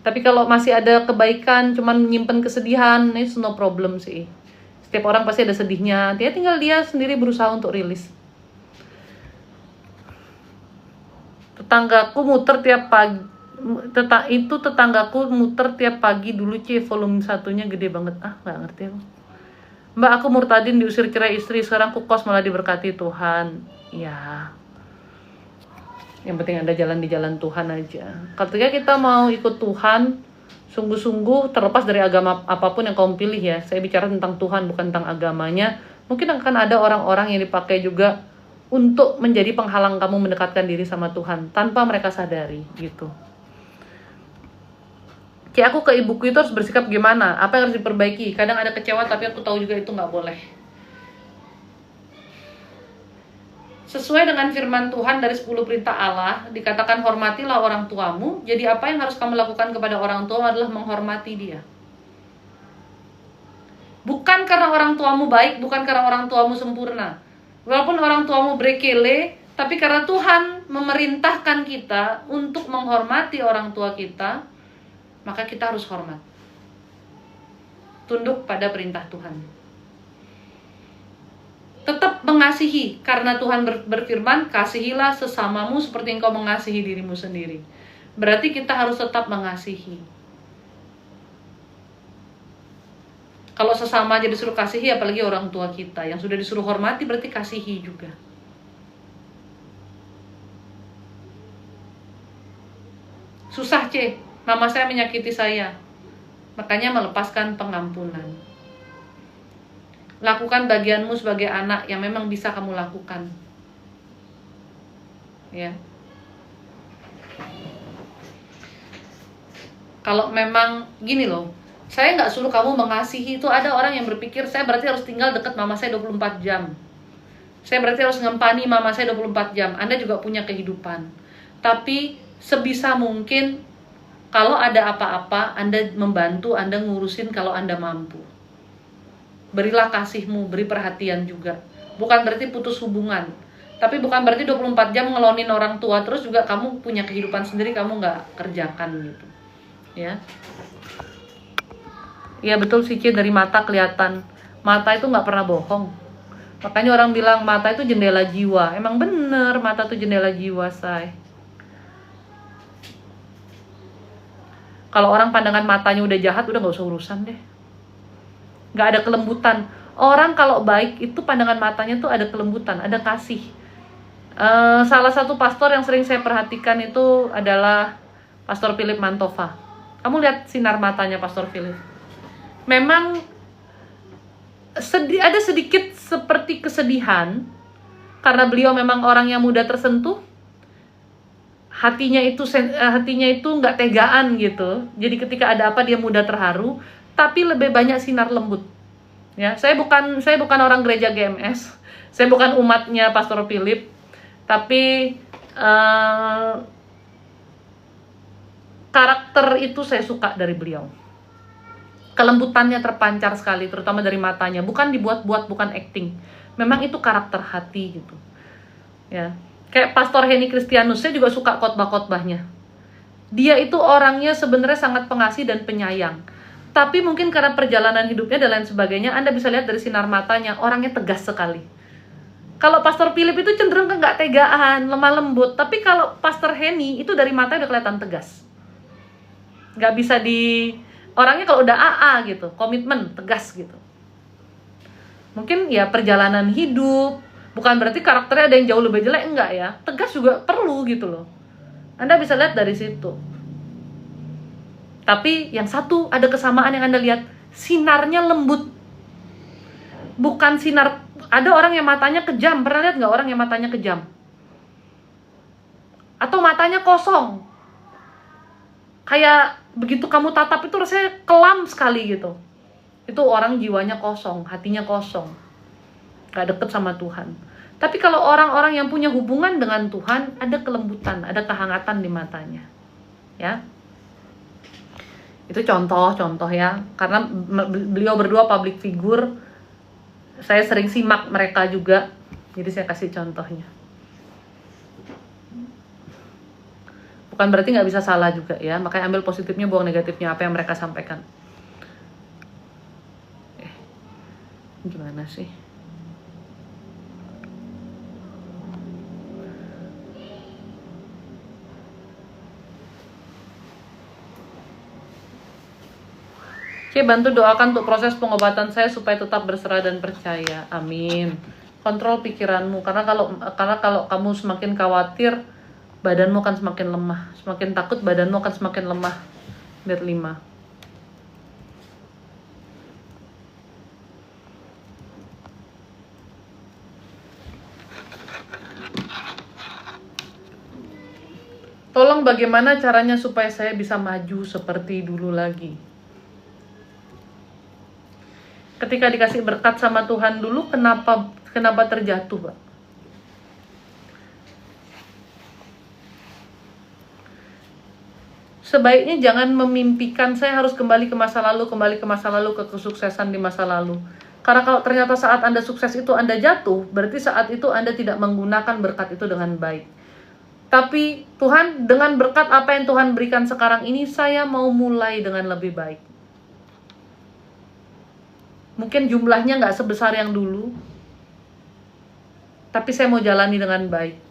Tapi kalau masih ada kebaikan, cuman menyimpan kesedihan, it's no problem sih. Setiap orang pasti ada sedihnya. Dia tinggal dia sendiri berusaha untuk rilis. Tetanggaku muter tiap pagi. Tetanggaku muter tiap pagi dulu volume 1-nya gede banget. Nggak ngerti aku. Mbak, aku murtadin, diusir cerai istri, sekarang aku kos malah diberkati Tuhan. Ya. Yang penting ada jalan di jalan Tuhan aja. Ketika kita mau ikut Tuhan, sungguh-sungguh terlepas dari agama apapun yang kamu pilih ya. Saya bicara tentang Tuhan, bukan tentang agamanya. Mungkin akan ada orang-orang yang dipakai juga untuk menjadi penghalang kamu mendekatkan diri sama Tuhan tanpa mereka sadari gitu. Aku ke ibuku itu harus bersikap gimana? Apa yang harus diperbaiki? Kadang ada kecewa tapi aku tahu juga itu nggak boleh. Sesuai dengan firman Tuhan dari 10 perintah Allah, dikatakan hormatilah orang tuamu. Jadi apa yang harus kamu lakukan kepada orang tua adalah menghormati dia. Bukan karena orang tuamu baik, bukan karena orang tuamu sempurna. Walaupun orang tuamu brekele, tapi karena Tuhan memerintahkan kita untuk menghormati orang tua kita, maka kita harus hormat. Tunduk pada perintah Tuhan. Tetap mengasihi, karena Tuhan berfirman, kasihilah sesamamu seperti engkau mengasihi dirimu sendiri. Berarti kita harus tetap mengasihi. Kalau sesama aja disuruh kasihi, apalagi orang tua kita. Yang sudah disuruh hormati berarti kasihi juga. Susah mama saya menyakiti saya. Makanya melepaskan pengampunan. Lakukan bagianmu sebagai anak yang memang bisa kamu lakukan. Ya. Kalau memang gini loh, saya nggak suruh kamu mengasihi. Itu ada orang yang berpikir saya berarti harus tinggal dekat mama saya 24 jam. Saya berarti harus ngempani mama saya 24 jam. Anda juga punya kehidupan. Tapi sebisa mungkin kalau ada apa-apa, Anda membantu, Anda ngurusin kalau Anda mampu. Berilah kasihmu, beri perhatian juga. Bukan berarti putus hubungan, tapi bukan berarti 24 jam ngelonin orang tua terus juga kamu punya kehidupan sendiri, kamu nggak kerjakan gitu ya. Iya betul sih Cie, dari mata kelihatan. Mata itu nggak pernah bohong. Makanya orang bilang mata itu jendela jiwa. Emang bener, mata itu jendela jiwa, say. Kalau orang pandangan matanya udah jahat, udah nggak usah urusan deh. Nggak ada kelembutan. Orang kalau baik itu pandangan matanya tuh ada kelembutan, ada kasih. Salah satu pastor yang sering saya perhatikan itu adalah Pastor Philip Mantova. Kamu lihat sinar matanya Pastor Philip. Memang ada sedikit seperti kesedihan karena beliau memang orang yang mudah tersentuh. Hatinya itu nggak tegaan gitu. Jadi ketika ada apa dia mudah terharu, tapi lebih banyak sinar lembut. Ya, saya bukan orang gereja GMS. Saya bukan umatnya Pastor Philip, tapi karakter itu saya suka dari beliau. Kelembutannya terpancar sekali, terutama dari matanya. Bukan dibuat-buat, bukan acting. Memang itu karakter hati gitu. Ya, kayak Pastor Henny Kristianus, saya juga suka khotbah-khotbahnya. Dia itu orangnya sebenarnya sangat pengasih dan penyayang. Tapi mungkin karena perjalanan hidupnya dan lain sebagainya, Anda bisa lihat dari sinar matanya, orangnya tegas sekali. Kalau Pastor Philip itu cenderung ke nggak tegaan, lemah lembut. Tapi kalau Pastor Henny itu dari matanya udah kelihatan tegas. Nggak bisa orangnya kalau udah AA gitu, komitmen, tegas gitu. Mungkin ya perjalanan hidup, bukan berarti karakternya ada yang jauh lebih jelek, enggak ya. Tegas juga perlu gitu loh. Anda bisa lihat dari situ. Tapi yang satu ada kesamaan yang Anda lihat, sinarnya lembut. Bukan sinar, ada orang yang matanya kejam, pernah lihat nggak orang yang matanya kejam? Atau matanya kosong. Kayak begitu kamu tatap itu rasanya kelam sekali gitu. Itu orang jiwanya kosong, hatinya kosong, gak deket sama Tuhan. Tapi kalau orang-orang yang punya hubungan dengan Tuhan, ada kelembutan, ada kehangatan di matanya. Ya, itu contoh-contoh ya. Karena beliau berdua public figure, saya sering simak mereka juga, jadi saya kasih contohnya. Bukan berarti nggak bisa salah juga ya, makanya ambil positifnya, buang negatifnya apa yang mereka sampaikan. Gimana sih? Bantu doakan untuk proses pengobatan saya supaya tetap berserah dan percaya. Amin. Kontrol pikiranmu, karena kalau kamu semakin khawatir, badanmu akan semakin lemah. Semakin takut, badanmu akan semakin lemah. Lihat 5. Tolong bagaimana caranya supaya saya bisa maju seperti dulu lagi. Ketika dikasih berkat sama Tuhan dulu, kenapa terjatuh, Pak? Sebaiknya jangan memimpikan saya harus kembali ke masa lalu, ke kesuksesan di masa lalu. Karena kalau ternyata saat Anda sukses itu Anda jatuh, berarti saat itu Anda tidak menggunakan berkat itu dengan baik. Tapi Tuhan, dengan berkat apa yang Tuhan berikan sekarang ini, saya mau mulai dengan lebih baik. Mungkin jumlahnya nggak sebesar yang dulu, tapi saya mau jalani dengan baik.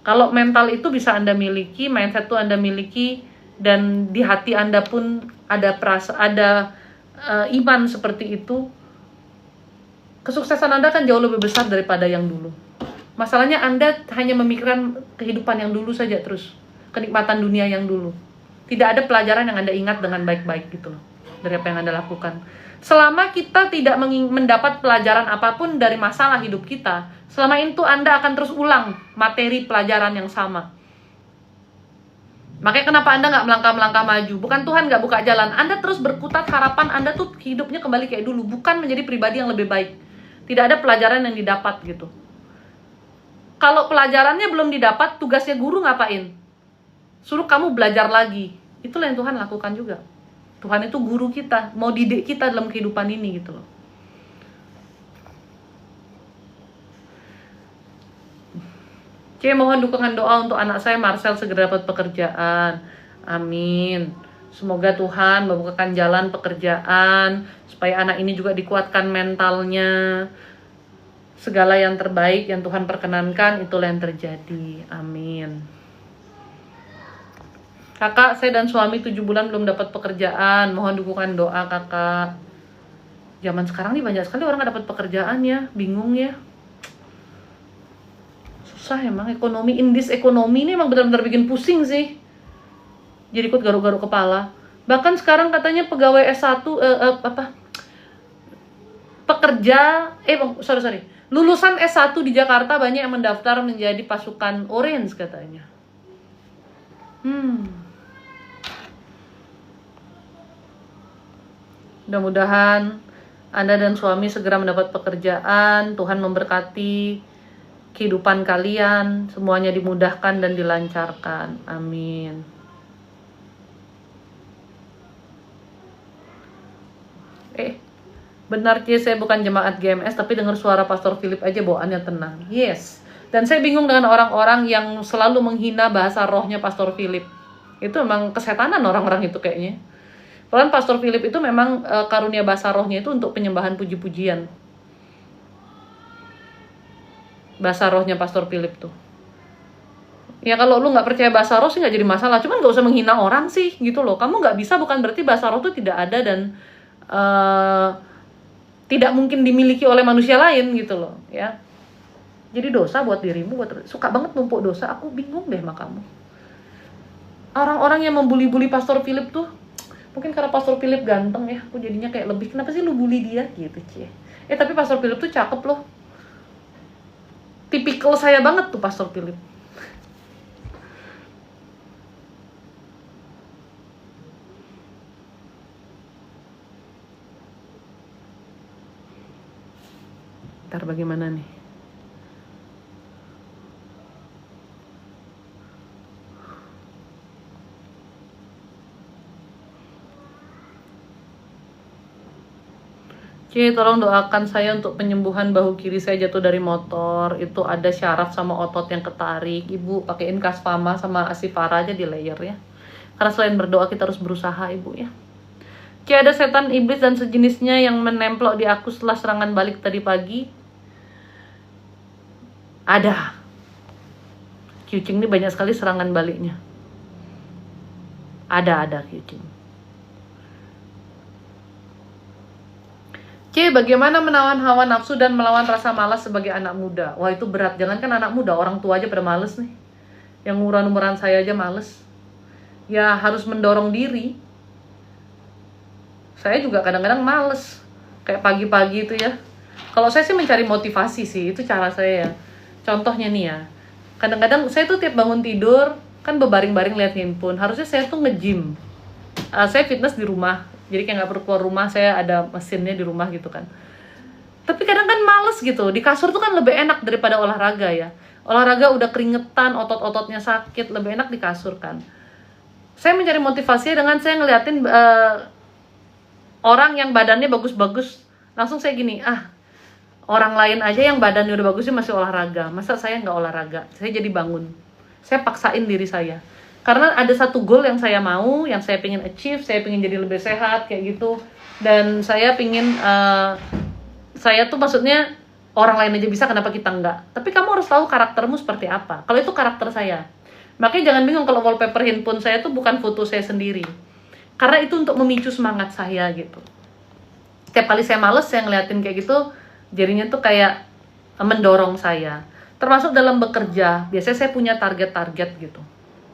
Kalau mental itu bisa Anda miliki, mindset itu Anda miliki, dan di hati Anda pun ada iman seperti itu, kesuksesan Anda akan jauh lebih besar daripada yang dulu. Masalahnya Anda hanya memikirkan kehidupan yang dulu saja terus, kenikmatan dunia yang dulu. Tidak ada pelajaran yang Anda ingat dengan baik-baik gitu loh, dari apa yang Anda lakukan. Selama kita tidak mendapat pelajaran apapun dari masalah hidup kita, selama itu Anda akan terus ulang materi pelajaran yang sama. Makanya kenapa Anda nggak melangkah-melangkah maju? Bukan Tuhan nggak buka jalan, Anda terus berkutat harapan Anda tuh hidupnya kembali kayak dulu, bukan menjadi pribadi yang lebih baik. Tidak ada pelajaran yang didapat gitu. Kalau pelajarannya belum didapat, tugasnya guru ngapain? Suruh kamu belajar lagi. Itulah yang Tuhan lakukan juga. Tuhan itu guru kita, mau didik kita dalam kehidupan ini gitu loh. Mohon dukungan doa untuk anak saya Marcel segera dapat pekerjaan. Amin. Semoga Tuhan membukakan jalan pekerjaan, supaya anak ini juga dikuatkan mentalnya. Segala yang terbaik yang Tuhan perkenankan, itulah yang terjadi. Amin. Kakak, saya dan suami 7 bulan belum dapat pekerjaan. Mohon dukungan doa kakak. Zaman sekarang nih banyak sekali orang gak dapat pekerjaan ya. Bingung ya. Susah emang ekonomi. Indis ekonomi ini emang benar-benar bikin pusing sih. Jadi ikut garuk-garuk kepala. Bahkan sekarang katanya pegawai S1 lulusan S1 di Jakarta banyak yang mendaftar menjadi pasukan Orange katanya. Mudah-mudahan Anda dan suami segera mendapat pekerjaan. Tuhan memberkati kehidupan kalian, semuanya dimudahkan dan dilancarkan. Amin. Benar Cie, saya bukan jemaat GMS, tapi dengar suara Pastor Philip aja bawaannya tenang. Yes. Dan saya bingung dengan orang-orang yang selalu menghina bahasa rohnya Pastor Philip. Itu memang kesetanan orang-orang itu kayaknya. Padahal Pastor Philip itu memang karunia bahasa rohnya itu untuk penyembahan puji-pujian. Bahasa rohnya Pastor Philip tuh. Ya kalau lu nggak percaya bahasa roh sih nggak jadi masalah. Cuman nggak usah menghina orang sih gitu loh. Kamu nggak bisa, bukan berarti bahasa roh tuh tidak ada dan tidak mungkin dimiliki oleh manusia lain gitu loh ya. Jadi dosa buat dirimu, suka banget numpuk dosa. Aku bingung deh sama kamu. Orang-orang yang membuli-buli Pastor Philip tuh, mungkin karena Pastor Philip ganteng ya, aku jadinya kayak lebih, kenapa sih lu bully dia gitu Cie. Tapi Pastor Philip tuh cakep loh. Tipikal saya banget tuh Pastor Philip. Ntar bagaimana nih? Cie, tolong doakan saya untuk penyembuhan bahu kiri saya jatuh dari motor. Itu ada syaraf sama otot yang ketarik. Ibu pakein Kasfama sama Asifara aja di layer ya. Karena selain berdoa kita harus berusaha ibu ya. Cie, ada setan iblis dan sejenisnya yang menempel di aku setelah serangan balik tadi pagi. Ada. Kucing ini banyak sekali serangan baliknya. Ada kucing. Cie, bagaimana menawan hawa nafsu dan melawan rasa malas sebagai anak muda? Wah, itu berat. Jangankan anak muda, orang tua aja pada males nih. Yang umuran-umuran saya aja males. Ya harus mendorong diri. Saya juga kadang-kadang males. Kayak pagi-pagi itu ya. Kalau saya sih mencari motivasi sih, itu cara saya ya. Contohnya nih ya, kadang-kadang saya tuh tiap bangun tidur, kan bebaring-baring lihat handphone. Harusnya saya tuh nge-gym. Saya fitness di rumah, jadi kayak nggak perlu keluar rumah, saya ada mesinnya di rumah gitu kan. Tapi kadang kan males gitu, di kasur tuh kan lebih enak daripada olahraga ya. Olahraga udah keringetan, otot-ototnya sakit, lebih enak di kasur kan. Saya mencari motivasinya dengan saya ngeliatin orang yang badannya bagus-bagus, langsung saya gini, orang lain aja yang badannya udah bagusnya masih olahraga, masa saya nggak olahraga? Saya jadi bangun, saya paksain diri saya, karena ada satu goal yang saya mau, yang saya pengen achieve, saya pengen jadi lebih sehat kayak gitu, dan saya pengen, saya tuh maksudnya orang lain aja bisa, kenapa kita nggak? Tapi kamu harus tahu karaktermu seperti apa. Kalau itu karakter saya, makanya jangan bingung kalau wallpaper handphone saya tuh bukan foto saya sendiri, karena itu untuk memicu semangat saya gitu. Setiap kali saya males, saya ngeliatin kayak gitu, jadinya tuh kayak mendorong saya. Termasuk dalam bekerja, biasanya saya punya target-target gitu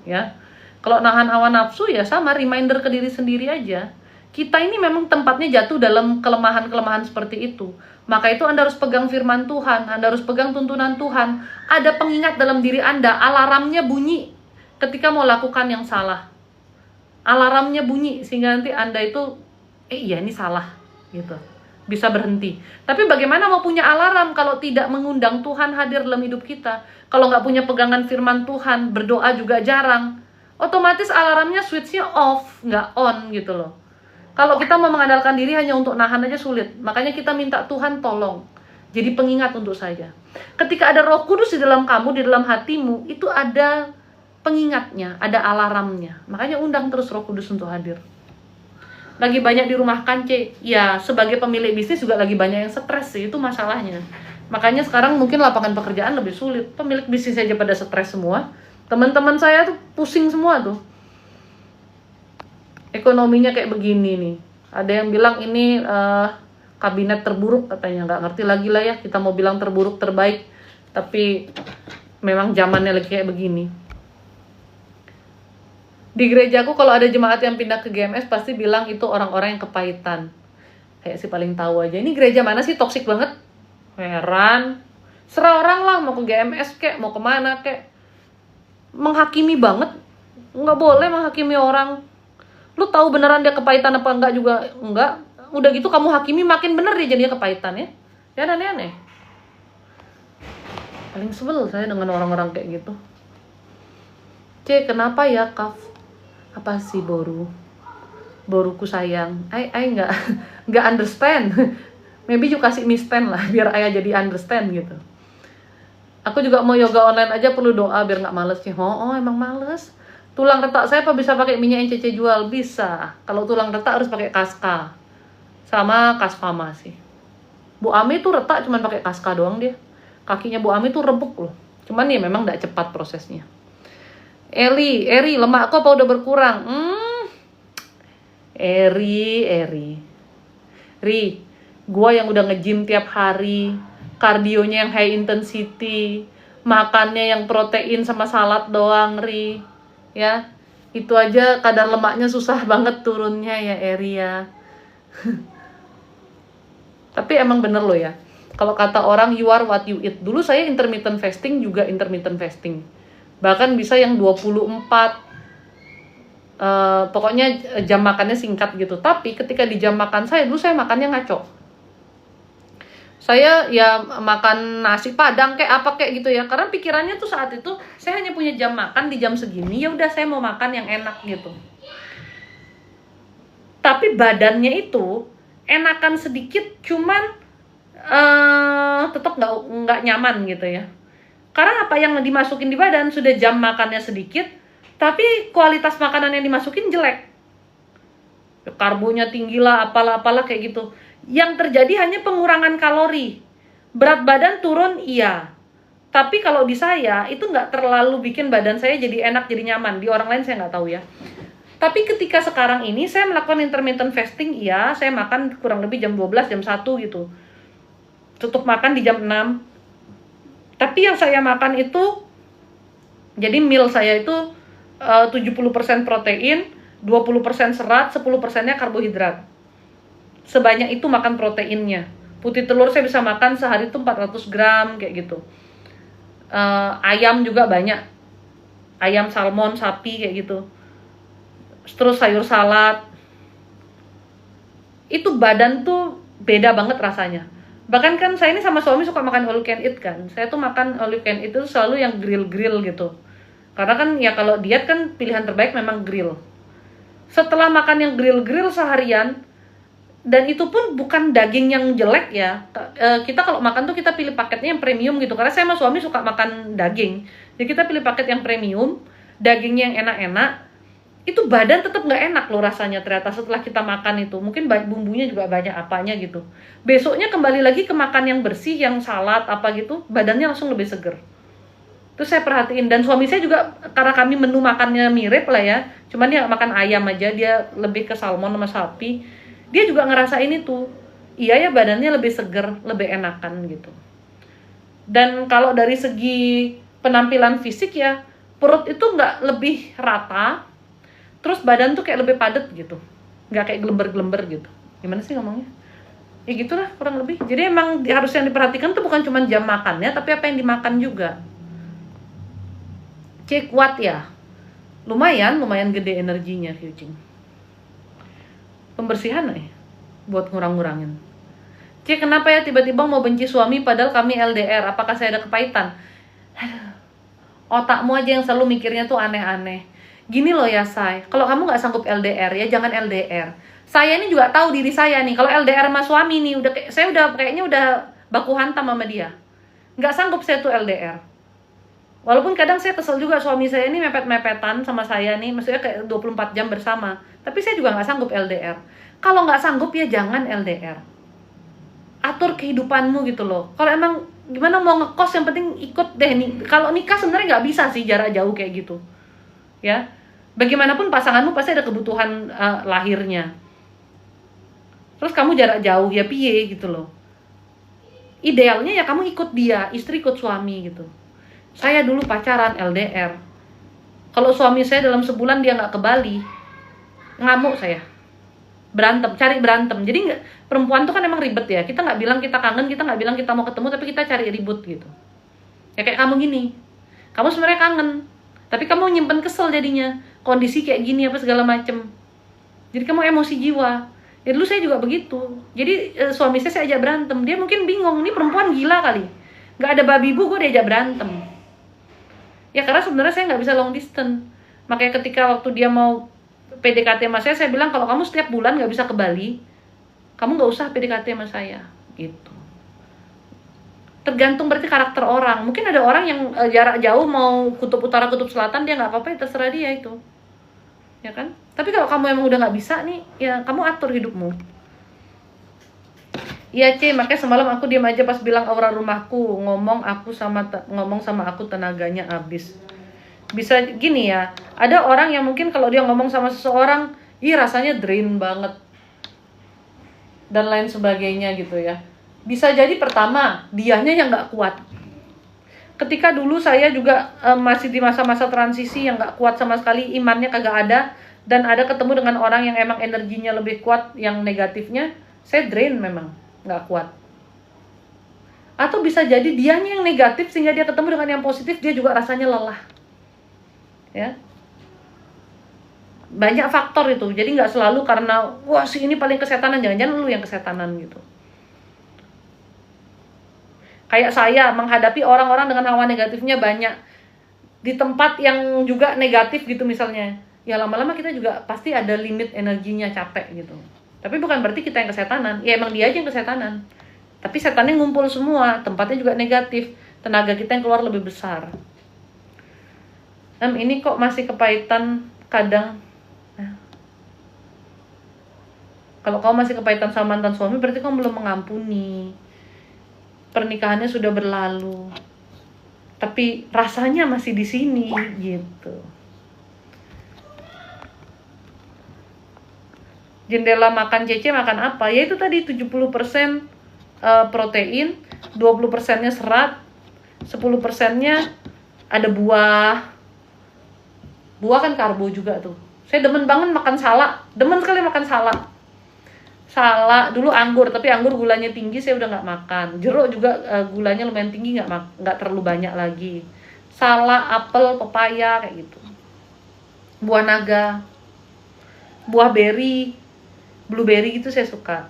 ya. Kalau nahan hawa nafsu ya sama, reminder ke diri sendiri aja. Kita ini memang tempatnya jatuh dalam kelemahan-kelemahan seperti itu. Maka itu Anda harus pegang firman Tuhan, Anda harus pegang tuntunan Tuhan. Ada pengingat dalam diri Anda, alarmnya bunyi ketika mau lakukan yang salah. Alarmnya bunyi sehingga nanti Anda itu, iya ini salah gitu, bisa berhenti. Tapi bagaimana mau punya alarm kalau tidak mengundang Tuhan hadir dalam hidup kita? Kalau nggak punya pegangan firman Tuhan, berdoa juga jarang, otomatis alarmnya switchnya off, nggak on gitu loh. Kalau kita mau mengandalkan diri hanya untuk nahan aja sulit. Makanya kita minta Tuhan tolong jadi pengingat untuk saya. Ketika ada Roh Kudus di dalam kamu, di dalam hatimu, itu ada pengingatnya, ada alarmnya. Makanya undang terus Roh Kudus untuk hadir. Lagi banyak dirumahkan, ya sebagai pemilik bisnis juga lagi banyak yang stres sih, itu masalahnya. Makanya sekarang mungkin lapangan pekerjaan lebih sulit. Pemilik bisnis aja pada stres semua. Teman-teman saya tuh pusing semua tuh. Ekonominya kayak begini nih. Ada yang bilang ini kabinet terburuk katanya, nggak ngerti lagi lah ya, kita mau bilang terburuk terbaik, tapi memang zamannya lagi kayak begini. Di gerejaku kalau ada jemaat yang pindah ke GMS pasti bilang itu orang-orang yang kepahitan. Kayak sih paling tahu aja, ini gereja mana sih toksik banget, heran. Serah orang lah, mau ke GMS kek, mau kemana kek, menghakimi banget. Nggak boleh menghakimi orang. Lu tahu beneran dia kepahitan apa enggak juga enggak. Udah gitu kamu hakimi, makin bener dia jadinya kepahitan ya. Ya aneh-aneh. Paling sebel saya dengan orang-orang kayak gitu. Kenapa ya Kaf? Apa sih boruku sayang? I nggak understand. Maybe you kasih me stand lah biar ayah jadi understand gitu. Aku juga mau yoga online aja perlu doa biar nggak males sih. Oh emang males. Tulang retak saya apa bisa pakai minyak yang Cece jual? Bisa. Kalau tulang retak harus pakai Kaska sama Kasfama sih. Bu Ami tuh retak cuman pakai Kaska doang dia. Kakinya Bu Ami tuh rebuk loh. Cuman ya memang nggak cepat prosesnya. Eri, lemakku apa udah berkurang? Eri. Gua yang udah nge-gym tiap hari, kardionya yang high intensity, makannya yang protein sama salad doang, Ri. Ya, itu aja kadar lemaknya susah banget turunnya ya, Eri ya. Tapi emang bener loh ya, kalau kata orang you are what you eat. Dulu saya intermittent fasting juga intermittent fasting. Bahkan bisa yang 24. Pokoknya jam makannya singkat gitu. Tapi ketika di jam makan saya, dulu saya makannya ngaco. Saya ya makan nasi padang kayak apa kayak gitu ya. Karena pikirannya tuh saat itu saya hanya punya jam makan di jam segini, ya udah saya mau makan yang enak gitu. Tapi badannya itu enakan sedikit, cuman tetap nggak nyaman gitu ya. Karena apa yang dimasukin di badan sudah jam makannya sedikit, tapi kualitas makanan yang dimasukin jelek. Karbonya tinggi lah, apalah kayak gitu. Yang terjadi hanya pengurangan kalori. Berat badan turun, iya. Tapi kalau di saya, itu nggak terlalu bikin badan saya jadi enak, jadi nyaman. Di orang lain saya nggak tahu ya. Tapi ketika sekarang ini saya melakukan intermittent fasting, iya, saya makan kurang lebih jam 12, jam 1 gitu. Tutup makan di jam 6. Tapi yang saya makan itu, jadi meal saya itu 70% protein, 20% serat, 10%-nya karbohidrat. Sebanyak itu makan proteinnya. Putih telur saya bisa makan sehari itu 400 gram, kayak gitu. Ayam juga banyak. Ayam, salmon, sapi, kayak gitu. Terus sayur salad. Itu badan tuh beda banget rasanya. Bahkan kan saya ini sama suami suka makan all you can eat kan. Saya tuh makan all you can eat itu selalu yang grill gitu. Karena kan ya kalau diet kan pilihan terbaik memang grill. Setelah makan yang grill seharian, dan itu pun bukan daging yang jelek ya. Kita kalau makan tuh kita pilih paketnya yang premium gitu. Karena saya sama suami suka makan daging. Jadi kita pilih paket yang premium, dagingnya yang enak-enak. Itu badan tetap nggak enak loh rasanya ternyata setelah kita makan itu. Mungkin bumbunya juga banyak apanya gitu. Besoknya kembali lagi ke makan yang bersih, yang salad apa gitu, badannya langsung lebih seger. Terus saya perhatiin, dan suami saya juga, karena kami menu makannya mirip lah ya, cuman dia makan ayam aja, dia lebih ke salmon sama sapi. Dia juga ngerasain itu, iya ya badannya lebih seger, lebih enakan gitu. Dan kalau dari segi penampilan fisik ya, perut itu nggak lebih rata, terus badan tuh kayak lebih padat gitu, nggak kayak gelember gitu. Gimana sih ngomongnya? Ya gitulah kurang lebih. Jadi emang harus yang diperhatikan tuh bukan cuma jam makannya, tapi apa yang dimakan juga. Kuat ya, lumayan gede energinya Hyujin. Pembersihan nih, buat ngurang-ngurangin. Kenapa ya tiba-tiba mau benci suami padahal kami LDR? Apakah saya ada kepahitan? Otakmu aja yang selalu mikirnya tuh aneh-aneh. Gini loh ya Say, kalau kamu nggak sanggup LDR ya jangan LDR. Saya ini juga tahu diri saya nih, kalau LDR sama suami nih saya udah kayaknya udah baku hantam sama dia. Nggak sanggup saya tuh LDR. Walaupun kadang saya kesel juga, suami saya ini mepet-mepetan sama saya nih, maksudnya kayak 24 jam bersama. Tapi saya juga nggak sanggup LDR. Kalau nggak sanggup ya jangan LDR. Atur kehidupanmu gitu loh. Kalau emang gimana mau ngekos, yang penting ikut deh nih. Kalau nikah sebenarnya nggak bisa sih jarak jauh kayak gitu. Ya, bagaimanapun pasanganmu pasti ada kebutuhan lahirnya. Terus kamu jarak jauh ya piye gitu loh. Idealnya ya kamu ikut dia, istri ikut suami gitu. Saya dulu pacaran LDR. Kalau suami saya dalam sebulan dia nggak ke Bali, ngamuk saya. Berantem, cari berantem. Jadi perempuan tuh kan emang ribet ya. Kita nggak bilang kita kangen, kita nggak bilang kita mau ketemu, tapi kita cari ribut gitu. Ya kayak kamu gini. Kamu sebenarnya kangen, tapi kamu nyimpen kesel jadinya. Kondisi kayak gini apa segala macem. Jadi kamu emosi jiwa. Ya dulu saya juga begitu. Jadi suami saya ajak berantem. Dia mungkin bingung, ini perempuan gila kali. Nggak ada babi bu, gue diajak berantem. Ya karena sebenarnya saya nggak bisa long distance. Makanya ketika waktu dia mau PDKT sama saya bilang kalau kamu setiap bulan nggak bisa ke Bali, kamu nggak usah PDKT sama saya. Gitu. Tergantung berarti karakter orang. Mungkin ada orang yang jarak jauh mau kutub utara, kutub selatan, dia nggak apa-apa, ya terserah dia itu. Ya kan? Tapi kalau kamu emang udah nggak bisa nih, ya kamu atur hidupmu. Iya C, makanya semalam aku diam aja pas bilang aura rumahku, ngomong sama aku tenaganya habis. Bisa gini ya, ada orang yang mungkin kalau dia ngomong sama seseorang, ih rasanya drain banget dan lain sebagainya gitu ya. Bisa jadi pertama dianya yang nggak kuat. Ketika dulu saya juga masih di masa-masa transisi yang nggak kuat sama sekali, imannya kagak ada, dan ada ketemu dengan orang yang emang energinya lebih kuat, yang negatifnya, saya drain memang, nggak kuat. Atau bisa jadi dianya yang negatif sehingga dia ketemu dengan yang positif, dia juga rasanya lelah. Ya, banyak faktor itu. Jadi nggak selalu karena wah si ini paling kesetanan, jangan-jangan lu yang kesetanan gitu. Kayak saya menghadapi orang-orang dengan hawa negatifnya banyak di tempat yang juga negatif gitu misalnya, ya lama-lama kita juga pasti ada limit energinya, capek gitu. Tapi bukan berarti kita yang kesetanan, ya emang dia aja yang kesetanan. Tapi setannya ngumpul semua, tempatnya juga negatif, tenaga kita yang keluar lebih besar. Ini kok masih kepahitan kadang. Nah, kalau kamu masih kepahitan sama mantan suami, berarti kamu belum mengampuni. Pernikahannya sudah berlalu, tapi rasanya masih di sini gitu. Jendela makan Cece makan apa? Ya itu tadi 70% protein, 20%-nya serat, 10%-nya ada buah. Buah kan karbo juga tuh. Saya demen banget makan salak, demen sekali makan salak. Salak dulu anggur, tapi anggur gulanya tinggi, saya udah nggak makan. Jeruk juga gulanya lumayan tinggi, nggak terlalu banyak lagi. Salak, apel, pepaya kayak gitu. Buah naga, buah beri, blueberry gitu saya suka.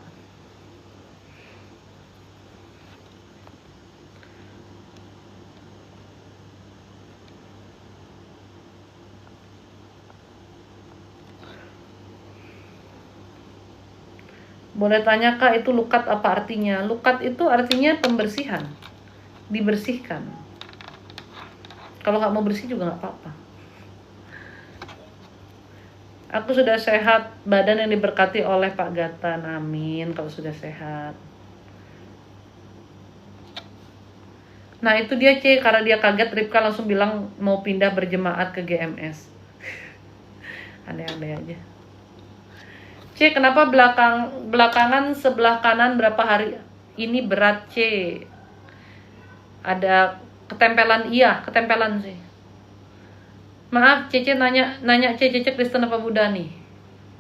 Boleh tanya Kak, itu lukat apa artinya? Lukat itu artinya pembersihan, dibersihkan. Kalau nggak mau bersih juga nggak apa-apa. Aku sudah sehat, badan yang diberkati oleh Pak Gatan, amin. Kalau sudah sehat. Nah itu dia C, karena dia kaget, Ripka langsung bilang mau pindah berjemaat ke GMS. Aneh-aneh aja. C, kenapa belakangan sebelah kanan berapa hari ini berat C? Ada ketempelan, iya ketempelan sih. Maaf Cece nanya Cece Kristen apa Buddha nih?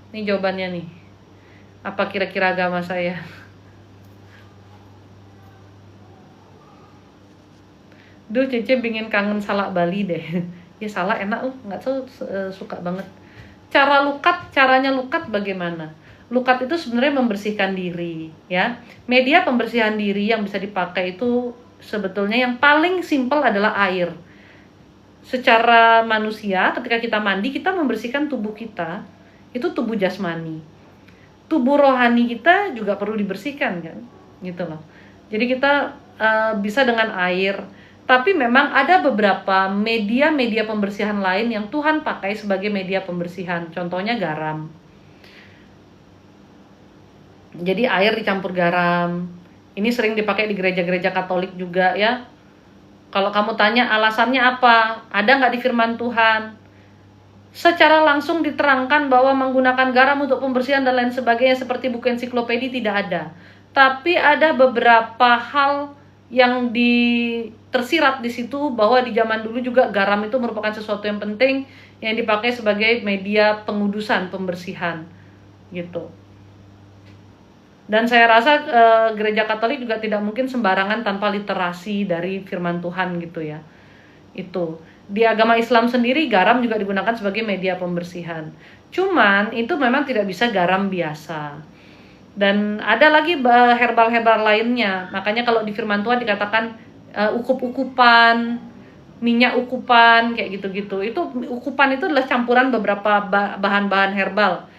Ini jawabannya nih. Apa kira-kira agama saya? Duh Cece bingin kangen salak Bali deh. Ya salak enak nggak tahu suka banget. Caranya lukat bagaimana? Lukat itu sebenarnya membersihkan diri, ya. Media pembersihan diri yang bisa dipakai itu sebetulnya yang paling simpel adalah air. Secara manusia, ketika kita mandi, kita membersihkan tubuh kita, itu tubuh jasmani. Tubuh rohani kita juga perlu dibersihkan kan, gitu loh. Jadi kita bisa dengan air. Tapi memang ada beberapa media-media pembersihan lain yang Tuhan pakai sebagai media pembersihan. Contohnya garam. Jadi air dicampur garam. Ini sering dipakai di gereja-gereja Katolik juga ya. Kalau kamu tanya alasannya apa? Ada nggak di firman Tuhan? Secara langsung diterangkan bahwa menggunakan garam untuk pembersihan dan lain sebagainya seperti buku ensiklopedia tidak ada. Tapi ada beberapa hal yang tersirat di situ bahwa di zaman dulu juga garam itu merupakan sesuatu yang penting yang dipakai sebagai media pengudusan, pembersihan gitu. Dan saya rasa gereja Katolik juga tidak mungkin sembarangan tanpa literasi dari firman Tuhan gitu ya. Itu. Di agama Islam sendiri garam juga digunakan sebagai media pembersihan. Cuman itu memang tidak bisa garam biasa. Dan ada lagi herbal-herbal lainnya. Makanya kalau di firman Tuhan dikatakan ukup-ukupan, minyak ukupan kayak gitu-gitu. Itu ukupan itu adalah campuran beberapa bahan-bahan herbal.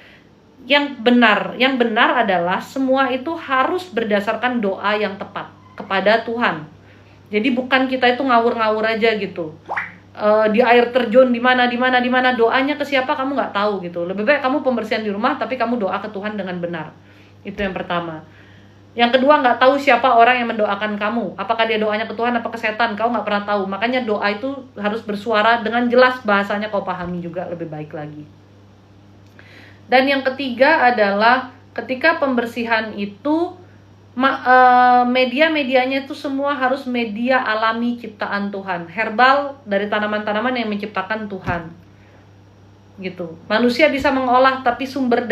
Yang benar adalah semua itu harus berdasarkan doa yang tepat kepada Tuhan. Jadi bukan kita itu ngawur-ngawur aja gitu. Di air terjun di mana doanya ke siapa kamu nggak tahu gitu. Lebih baik kamu pembersihan di rumah tapi kamu doa ke Tuhan dengan benar. Itu yang pertama. Yang kedua, nggak tahu siapa orang yang mendoakan kamu. Apakah dia doanya ke Tuhan apa ke setan, kau nggak pernah tahu. Makanya doa itu harus bersuara dengan jelas, bahasanya kau pahami juga lebih baik lagi. Dan yang ketiga adalah ketika pembersihan itu media-medianya itu semua harus media alami ciptaan Tuhan. Herbal dari tanaman-tanaman yang menciptakan Tuhan. Gitu. Manusia bisa mengolah tapi sumber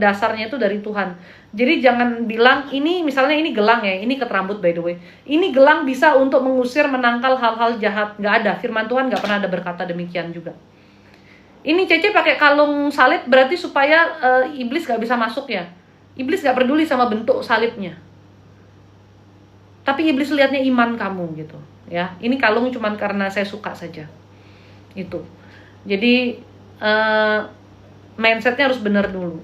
dasarnya itu dari Tuhan. Jadi jangan bilang ini misalnya ini gelang ya, ini ikat rambut by the way. Ini gelang bisa untuk mengusir menangkal hal-hal jahat. Nggak ada, firman Tuhan nggak pernah ada berkata demikian juga. Ini Cece pakai kalung salib berarti supaya iblis nggak bisa masuk ya. Iblis nggak peduli sama bentuk salibnya. Tapi iblis lihatnya iman kamu gitu ya. Ini kalung cuman karena saya suka saja. Itu. Jadi mindsetnya harus benar dulu.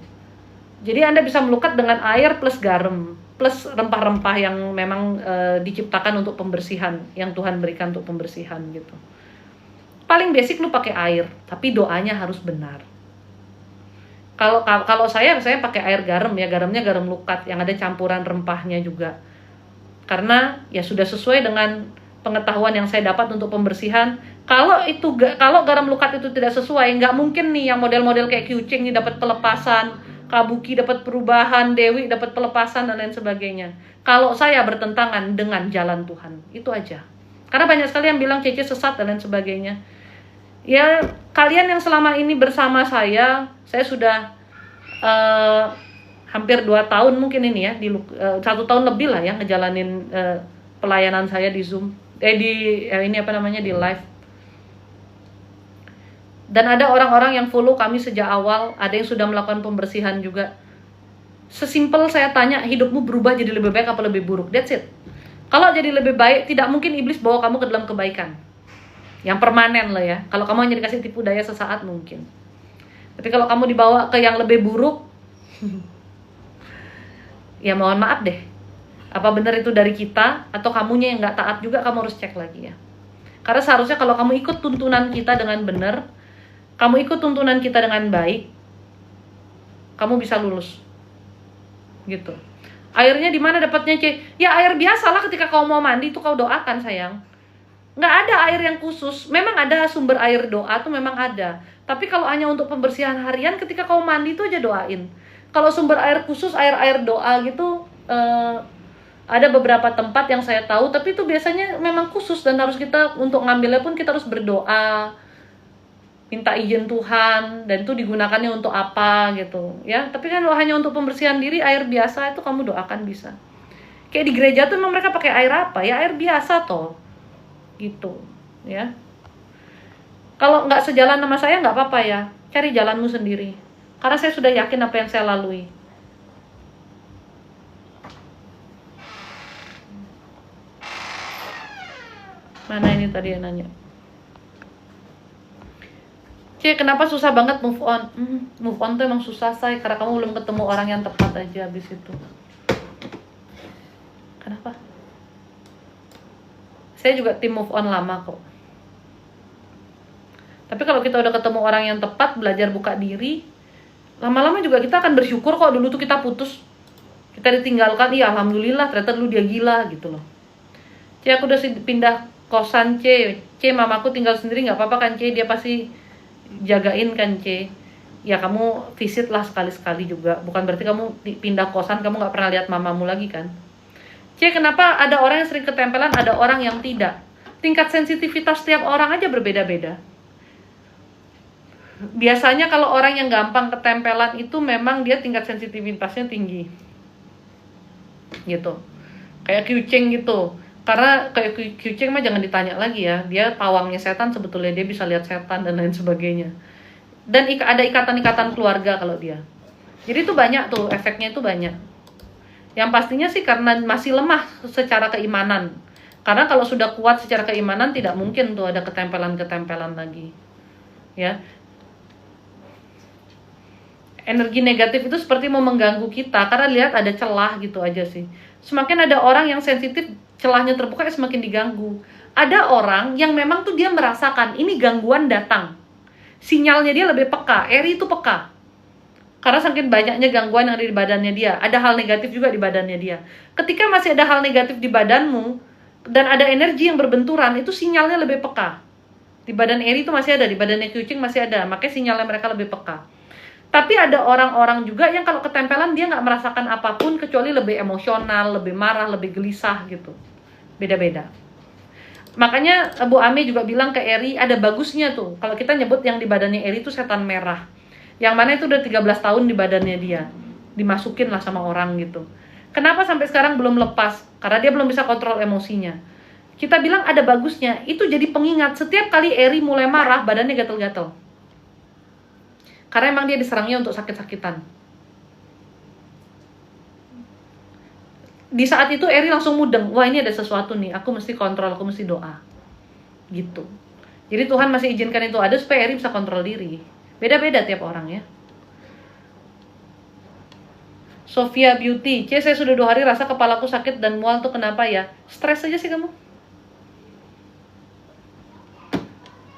Jadi Anda bisa melukat dengan air plus garam plus rempah-rempah yang memang diciptakan untuk pembersihan, yang Tuhan berikan untuk pembersihan gitu. Paling basic lu pakai air, tapi doanya harus benar. Kalau saya pakai air garam ya, garamnya garam lukat yang ada campuran rempahnya juga. Karena ya sudah sesuai dengan pengetahuan yang saya dapat untuk pembersihan. Kalau garam lukat itu tidak sesuai, nggak mungkin nih yang model-model kayak Kyuching nih dapat pelepasan, Kabuki dapat perubahan, Dewi dapat pelepasan dan lain sebagainya. Kalau saya bertentangan dengan jalan Tuhan, itu aja. Karena banyak sekali yang bilang Cece sesat dan lain sebagainya. Ya kalian yang selama ini bersama saya sudah hampir 2 tahun mungkin ini ya, 1 tahun lebih lah ya ngejalanin pelayanan saya di Zoom, di live. Dan ada orang-orang yang follow kami sejak awal, ada yang sudah melakukan pembersihan juga. Sesimpel saya tanya, hidupmu berubah jadi lebih baik apa lebih buruk? That's it. Kalau jadi lebih baik, tidak mungkin iblis bawa kamu ke dalam kebaikan yang permanen lah ya. Kalau kamu hanya dikasih tipu daya sesaat mungkin. Tapi kalau kamu dibawa ke yang lebih buruk, ya mohon maaf deh. Apa benar itu dari kita atau kamunya yang nggak taat juga, kamu harus cek lagi ya. Karena seharusnya kalau kamu ikut tuntunan kita dengan benar, kamu ikut tuntunan kita dengan baik, kamu bisa lulus. Gitu. Airnya di mana dapatnya, C? Ya air biasalah, ketika kau mau mandi itu kau doakan sayang. Nggak ada air yang khusus. Memang ada sumber air doa tuh memang ada. Tapi kalau hanya untuk pembersihan harian, ketika kau mandi itu aja doain. Kalau sumber air khusus, air doa gitu, ada beberapa tempat yang saya tahu, tapi itu biasanya memang khusus dan harus kita untuk ngambilnya pun kita harus berdoa, minta izin Tuhan, dan itu digunakannya untuk apa gitu ya. Tapi kan kalau hanya untuk pembersihan diri, air biasa itu kamu doakan bisa. Kayak di gereja tuh memang mereka pakai air apa ya, air biasa toh gitu ya. Kalau nggak sejalan sama saya nggak apa-apa ya, cari jalanmu sendiri, karena saya sudah yakin apa yang saya lalui. Mana ini tadi yang nanya, C, kenapa susah banget move on? Move on tuh emang susah, say, karena kamu belum ketemu orang yang tepat aja habis itu. Kenapa? Saya juga tim move on lama kok. Tapi kalau kita udah ketemu orang yang tepat, belajar buka diri, lama-lama juga kita akan bersyukur kok. Dulu tuh kita putus, kita ditinggalkan, iya alhamdulillah ternyata dulu dia gila gitu loh. C, aku udah pindah kosan C, mamaku tinggal sendiri nggak apa-apa kan C, dia pasti jagain kan C. Ya kamu visit lah sekali-sekali juga, bukan berarti kamu pindah kosan kamu nggak pernah lihat mamamu lagi kan. C, kenapa ada orang yang sering ketempelan, ada orang yang tidak? Tingkat sensitivitas setiap orang aja berbeda-beda. Biasanya kalau orang yang gampang ketempelan itu memang dia tingkat sensitivitasnya tinggi. Gitu. Kayak kucing gitu. Karena kayak kucing mah jangan ditanya lagi ya. Dia pawangnya setan sebetulnya, dia bisa lihat setan dan lain sebagainya. Dan ada ikatan-ikatan keluarga kalau dia. Jadi itu banyak tuh, efeknya itu banyak. Yang pastinya sih karena masih lemah secara keimanan. Karena kalau sudah kuat secara keimanan tidak mungkin tuh ada ketempelan-ketempelan lagi. Ya. Energi negatif itu seperti mau mengganggu kita karena lihat ada celah gitu aja sih. Semakin ada orang yang sensitif, celahnya terbuka semakin diganggu. Ada orang yang memang tuh dia merasakan ini gangguan datang. Sinyalnya dia lebih peka. Eri itu peka. Karena saking banyaknya gangguan yang ada di badannya dia. Ada hal negatif juga di badannya dia. Ketika masih ada hal negatif di badanmu dan ada energi yang berbenturan, itu sinyalnya lebih peka. Di badan Eri itu masih ada, di badannya kucing masih ada. Makanya sinyalnya mereka lebih peka. Tapi ada orang-orang juga yang kalau ketempelan dia nggak merasakan apapun kecuali lebih emosional, lebih marah, lebih gelisah gitu. Beda-beda. Makanya Bu Ami juga bilang ke Eri ada bagusnya tuh. Kalau kita nyebut yang di badannya Eri itu setan merah. Yang mana itu udah 13 tahun di badannya dia. Dimasukin lah sama orang gitu. Kenapa sampai sekarang belum lepas? Karena dia belum bisa kontrol emosinya. Kita bilang ada bagusnya. Itu jadi pengingat. Setiap kali Eri mulai marah, badannya gatel-gatel. Karena emang dia diserangnya untuk sakit-sakitan. Di saat itu Eri langsung mudeng. Wah ini ada sesuatu nih. Aku mesti kontrol, aku mesti doa. Gitu. Jadi Tuhan masih izinkan itu ada supaya Eri bisa kontrol diri. Beda-beda tiap orang ya. Sofia Beauty. C, saya sudah 2 hari rasa kepalaku sakit dan mual tuh kenapa ya? Stres aja sih kamu.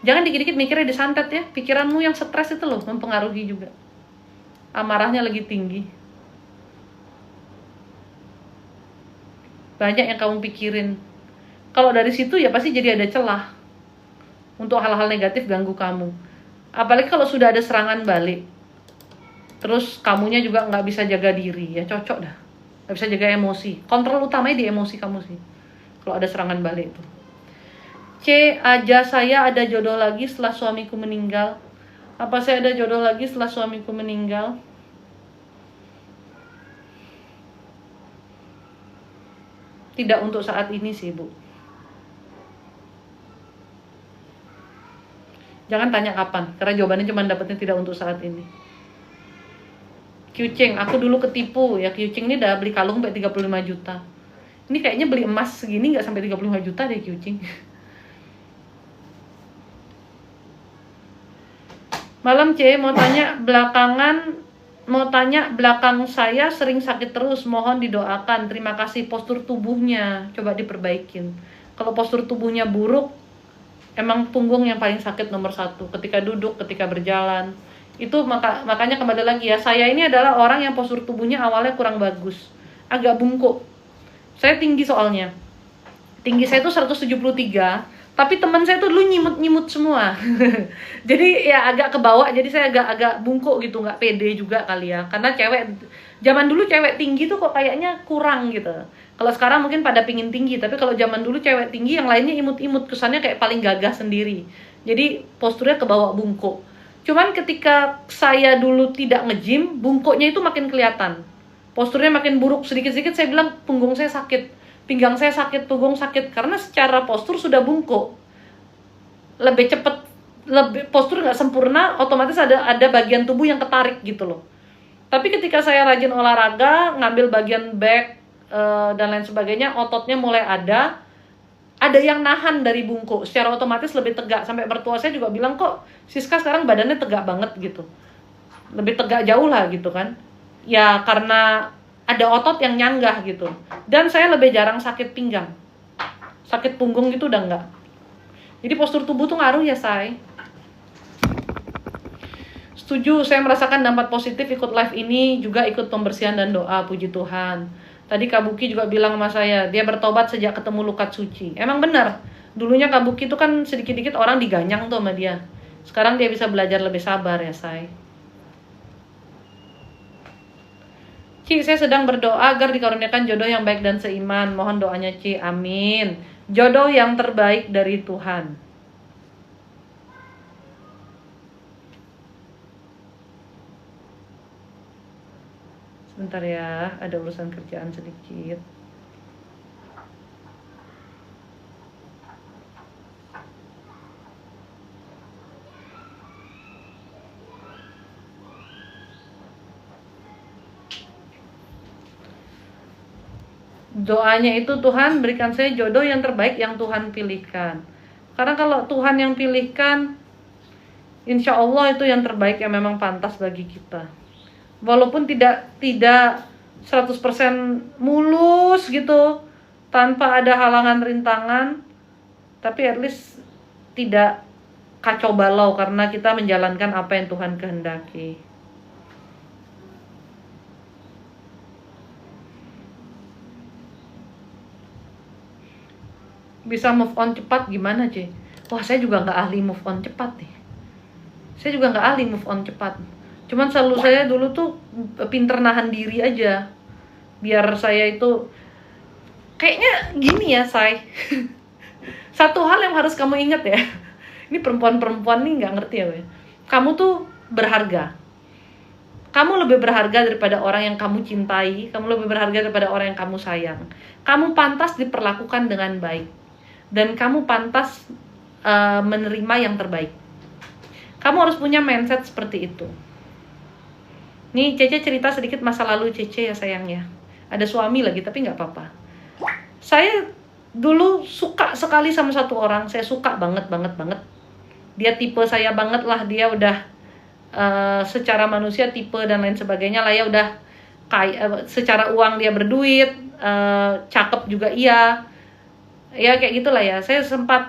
Jangan dikit-dikit mikirnya disantet ya. Pikiranmu yang stres itu loh mempengaruhi juga. Amarahnya lagi tinggi. Banyak yang kamu pikirin. Kalau dari situ ya pasti jadi ada celah untuk hal-hal negatif ganggu kamu. Apalagi kalau sudah ada serangan balik. Terus kamunya juga nggak bisa jaga diri. Ya cocok dah. Nggak bisa jaga emosi. Kontrol utamanya di emosi kamu sih. Kalau ada serangan balik itu. C, aja saya ada jodoh lagi setelah suamiku meninggal. Apa saya ada jodoh lagi setelah suamiku meninggal? Tidak untuk saat ini sih, Bu. Jangan tanya kapan, karena jawabannya cuma dapetnya tidak untuk saat ini. Kucing, aku dulu ketipu. Ya kucing ini udah beli kalung sampai 35 juta. Ini kayaknya beli emas segini nggak sampai 35 juta deh kucing. Malam C, mau tanya belakang saya sering sakit terus, mohon didoakan. Terima kasih. Postur tubuhnya coba diperbaikin. Kalau postur tubuhnya buruk, emang punggung yang paling sakit nomor 1. Ketika duduk, ketika berjalan. Itu makanya kembali lagi ya, saya ini adalah orang yang postur tubuhnya awalnya kurang bagus. Agak bungkuk. Saya tinggi soalnya. Tinggi saya tuh 173. Tapi teman saya tuh dulu nyimut semua. Jadi ya agak ke bawah, jadi saya agak bungkuk gitu, nggak pede juga kali ya. Karena zaman dulu cewek tinggi tuh kok kayaknya kurang gitu. Kalau sekarang mungkin pada pingin tinggi, tapi kalau zaman dulu cewek tinggi yang lainnya imut-imut, kesannya kayak paling gagah sendiri. Jadi posturnya ke bawah bungkuk. Cuman ketika saya dulu tidak nge-gym, bungkuknya itu makin kelihatan. Posturnya makin buruk, sedikit-sedikit saya bilang punggung saya sakit. Pinggang saya sakit, punggung sakit, karena secara postur sudah bungkuk. Lebih cepet, postur nggak sempurna, otomatis ada bagian tubuh yang ketarik gitu loh. Tapi ketika saya rajin olahraga, ngambil bagian back dan lain sebagainya, ototnya mulai ada yang nahan dari bungkuk, secara otomatis lebih tegak. Sampai mertua saya juga bilang, kok Siska sekarang badannya tegak banget gitu, lebih tegak jauh lah gitu kan. Ya karena ada otot yang nyanggah gitu. Dan saya lebih jarang sakit pinggang. sakit punggung gitu udah enggak. Jadi postur tubuh tuh ngaruh ya, Say. Setuju, saya merasakan dampak positif ikut live ini, juga ikut pembersihan dan doa, puji Tuhan. Tadi Kak Buki juga bilang sama saya, dia bertobat sejak ketemu Lukat Suci. Emang benar, dulunya Kak Buki tuh kan sedikit-dikit orang diganyang tuh sama dia. Sekarang dia bisa belajar lebih sabar ya, Say. Ci, saya sedang berdoa agar dikaruniakan jodoh yang baik dan seiman. Mohon doanya, Ci. Amin. Jodoh yang terbaik dari Tuhan. Sebentar ya, ada urusan kerjaan sedikit. Doanya itu, Tuhan berikan saya jodoh yang terbaik yang Tuhan pilihkan. Karena kalau Tuhan yang pilihkan, insya Allah itu yang terbaik yang memang pantas bagi kita. Walaupun tidak 100% mulus gitu, tanpa ada halangan rintangan, tapi at least tidak kacau balau karena kita menjalankan apa yang Tuhan kehendaki. Bisa move on cepat gimana, C? Wah, saya juga nggak ahli move on cepat nih. Saya juga nggak ahli move on cepat. Cuman selalu saya dulu tuh pinter nahan diri aja. Biar saya itu kayaknya gini ya, Say. Satu hal yang harus kamu ingat ya. Ini perempuan-perempuan nih nggak ngerti ya, we. Kamu tuh berharga. Kamu lebih berharga daripada orang yang kamu cintai. Kamu lebih berharga daripada orang yang kamu sayang. Kamu pantas diperlakukan dengan baik. Dan kamu pantas menerima yang terbaik. Kamu harus punya mindset seperti itu. Nih, Cece cerita sedikit masa lalu Cece ya, sayangnya. Ada suami lagi, tapi nggak apa-apa. Saya dulu suka sekali sama satu orang. Saya suka banget. Dia tipe saya banget lah. Dia udah secara manusia tipe dan lain sebagainya lah ya. Udah kaya, secara uang dia berduit, cakep juga iya. Ya kayak gitulah ya. Saya sempat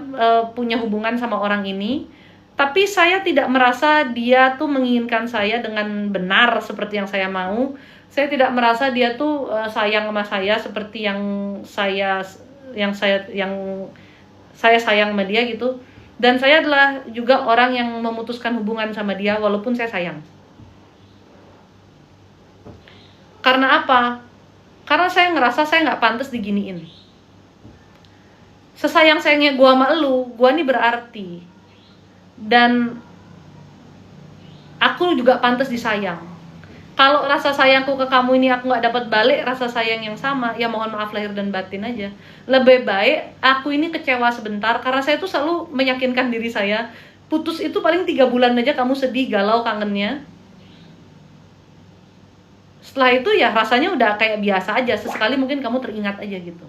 punya hubungan sama orang ini, tapi saya tidak merasa dia tuh menginginkan saya dengan benar seperti yang saya mau. Saya tidak merasa dia tuh sayang sama saya seperti yang saya sayang sama dia gitu. Dan saya adalah juga orang yang memutuskan hubungan sama dia walaupun saya sayang. Karena apa? Karena saya ngerasa saya nggak pantas diginiin. Sesayang-sayangnya gue sama elu, gue nih berarti. Dan aku juga pantas disayang. Kalau rasa sayangku ke kamu ini aku gak dapat balik rasa sayang yang sama, ya mohon maaf lahir dan batin aja. Lebih baik aku ini kecewa sebentar, karena saya tuh selalu meyakinkan diri saya, putus itu paling 3 bulan aja kamu sedih, galau, kangennya. Setelah itu ya rasanya udah kayak biasa aja, sesekali mungkin kamu teringat aja gitu.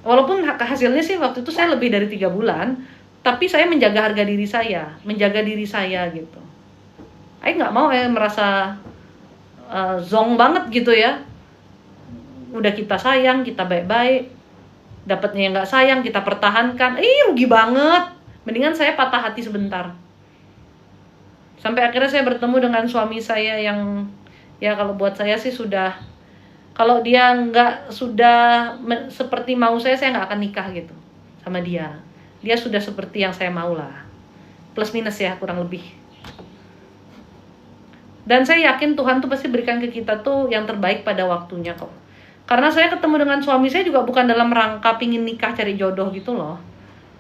Walaupun hasilnya sih waktu itu saya lebih dari 3 bulan, tapi saya menjaga harga diri saya, menjaga diri saya gitu. Saya nggak mau merasa zong banget gitu ya. Udah kita sayang, kita baik-baik, dapatnya yang nggak sayang, kita pertahankan, rugi banget. Mendingan saya patah hati sebentar. Sampai akhirnya saya bertemu dengan suami saya yang, ya kalau buat saya sih sudah, kalau dia nggak sudah seperti mau saya nggak akan nikah gitu sama dia. Dia sudah seperti yang saya mau lah. Plus minus ya, kurang lebih. Dan saya yakin Tuhan tuh pasti berikan ke kita tuh yang terbaik pada waktunya kok. Karena saya ketemu dengan suami saya juga bukan dalam rangka pingin nikah cari jodoh gitu loh.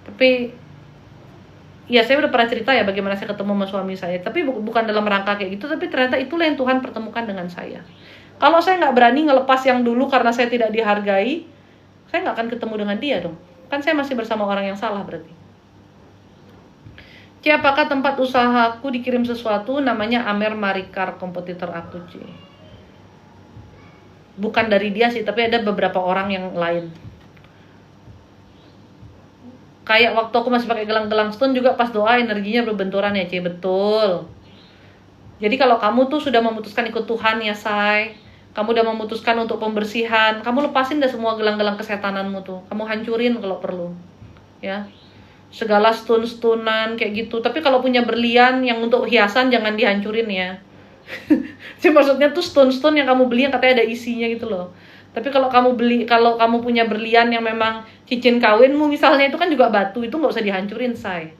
Tapi ya saya udah pernah cerita ya bagaimana saya ketemu sama suami saya. Tapi bukan dalam rangka kayak gitu, tapi ternyata itulah yang Tuhan pertemukan dengan saya. Kalau saya nggak berani ngelepas yang dulu karena saya tidak dihargai, saya nggak akan ketemu dengan dia dong. Kan saya masih bersama orang yang salah berarti. C, apakah tempat usahaku dikirim sesuatu namanya Amer Marikar, kompetitor aku, C? Bukan dari dia sih, tapi ada beberapa orang yang lain. Kayak waktu aku masih pakai gelang-gelang stone juga pas doa energinya berbenturan ya, C. Betul. Jadi kalau kamu tuh sudah memutuskan ikut Tuhan ya, Say. Kamu udah memutuskan untuk pembersihan, kamu lepasin dah semua gelang-gelang kesetananmu tuh. Kamu hancurin kalau perlu. Ya. Segala stun-stunan kayak gitu. Tapi kalau punya berlian yang untuk hiasan jangan dihancurin ya. Jadi maksudnya tuh stun-stun yang kamu beli yang katanya ada isinya gitu loh. Tapi kalau kamu punya berlian yang memang cincin kawinmu misalnya, itu kan juga batu, itu nggak usah dihancurin, say.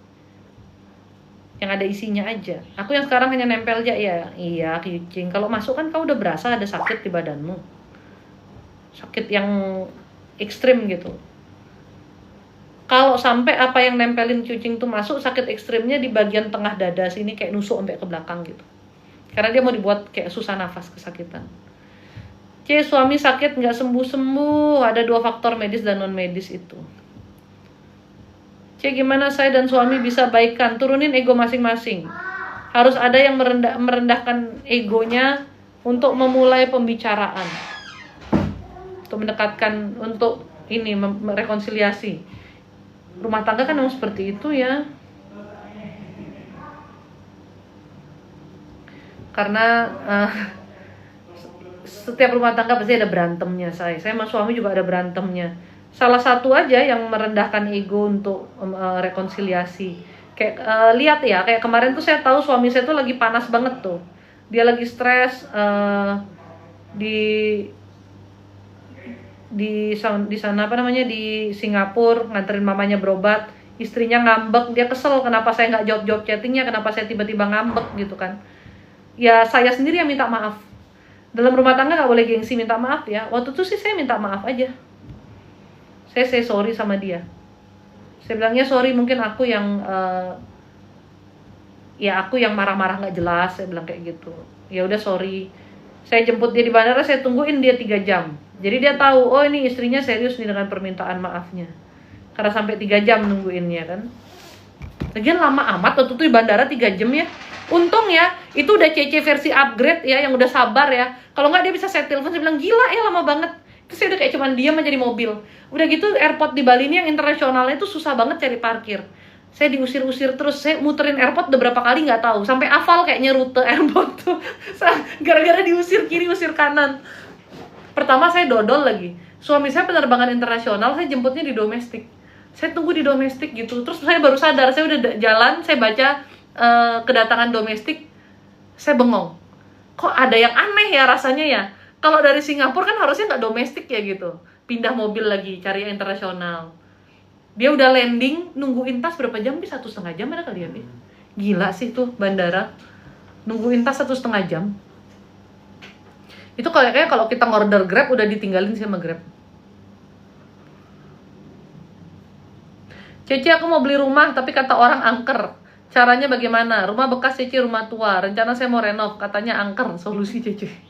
Yang ada isinya aja. Aku yang sekarang hanya nempel aja ya. Iya, kucing. Kalau masuk kan kau udah berasa ada sakit di badanmu. Sakit yang ekstrim gitu. Kalau sampai apa yang nempelin kucing tuh masuk, sakit ekstrimnya di bagian tengah dada sini kayak nusuk sampai ke belakang gitu. Karena dia mau dibuat kayak susah nafas, kesakitan. Suami sakit nggak sembuh-sembuh. Ada 2 faktor medis dan non medis itu. Gimana saya dan suami bisa baikan? Turunin ego masing-masing. Harus ada yang merendahkan egonya untuk memulai pembicaraan, untuk mendekatkan, untuk ini rekonsiliasi. Rumah tangga kan memang seperti itu ya. Karena setiap rumah tangga pasti ada berantemnya, saya sama suami juga ada berantemnya. Salah satu aja yang merendahkan ego untuk rekonsiliasi. Kayak lihat ya, kayak kemarin tuh saya tahu suami saya tuh lagi panas banget tuh. Dia lagi stres di sana apa namanya, di Singapura, nganterin mamanya berobat. Istrinya ngambek, dia kesel kenapa saya nggak jawab chattingnya, kenapa saya tiba-tiba ngambek gitu kan. Ya saya sendiri yang minta maaf. Dalam rumah tangga nggak boleh gengsi minta maaf ya. Waktu itu sih saya minta maaf aja. Saya say sorry sama dia. Saya bilangnya sorry, mungkin aku yang aku yang marah-marah nggak jelas, saya bilang kayak gitu. Ya udah sorry. Saya jemput dia di bandara, saya tungguin dia 3 jam. Jadi dia tahu, oh ini istrinya serius nih dengan permintaan maafnya. Karena sampai 3 jam nungguinnya kan. Lagian lama amat waktu itu di bandara 3 jam ya. Untung ya, itu udah CC versi upgrade ya, yang udah sabar ya. Kalau nggak dia bisa saya telepon, saya bilang gila ya lama banget. Terus saya udah kayak cuman diam aja di mobil. Udah gitu airport di Bali ini yang internasionalnya itu susah banget cari parkir. Saya diusir-usir terus, saya muterin airport udah berapa kali nggak tahu. Sampai hafal kayaknya rute airport tuh. Gara-gara diusir kiri, usir kanan. Pertama saya dodol lagi. Suami saya penerbangan internasional, saya jemputnya di domestik. Saya tunggu di domestik gitu. Terus saya baru sadar, saya udah jalan, saya baca kedatangan domestik. Saya bengong. Kok ada yang aneh ya rasanya ya? Kalau dari Singapura kan harusnya nggak domestik ya gitu. Pindah mobil lagi, cari yang internasional. Dia udah landing, nungguin tas berapa jam? 1,5 jam ada kali ya, Bi? Gila sih tuh bandara. Nungguin tas 1,5 jam. Itu kayaknya kalau kita ngorder Grab udah ditinggalin sama Grab. Cece, aku mau beli rumah tapi kata orang angker. Caranya bagaimana? Rumah bekas Cece, rumah tua. Rencana saya mau renov, katanya angker. Solusi Cece.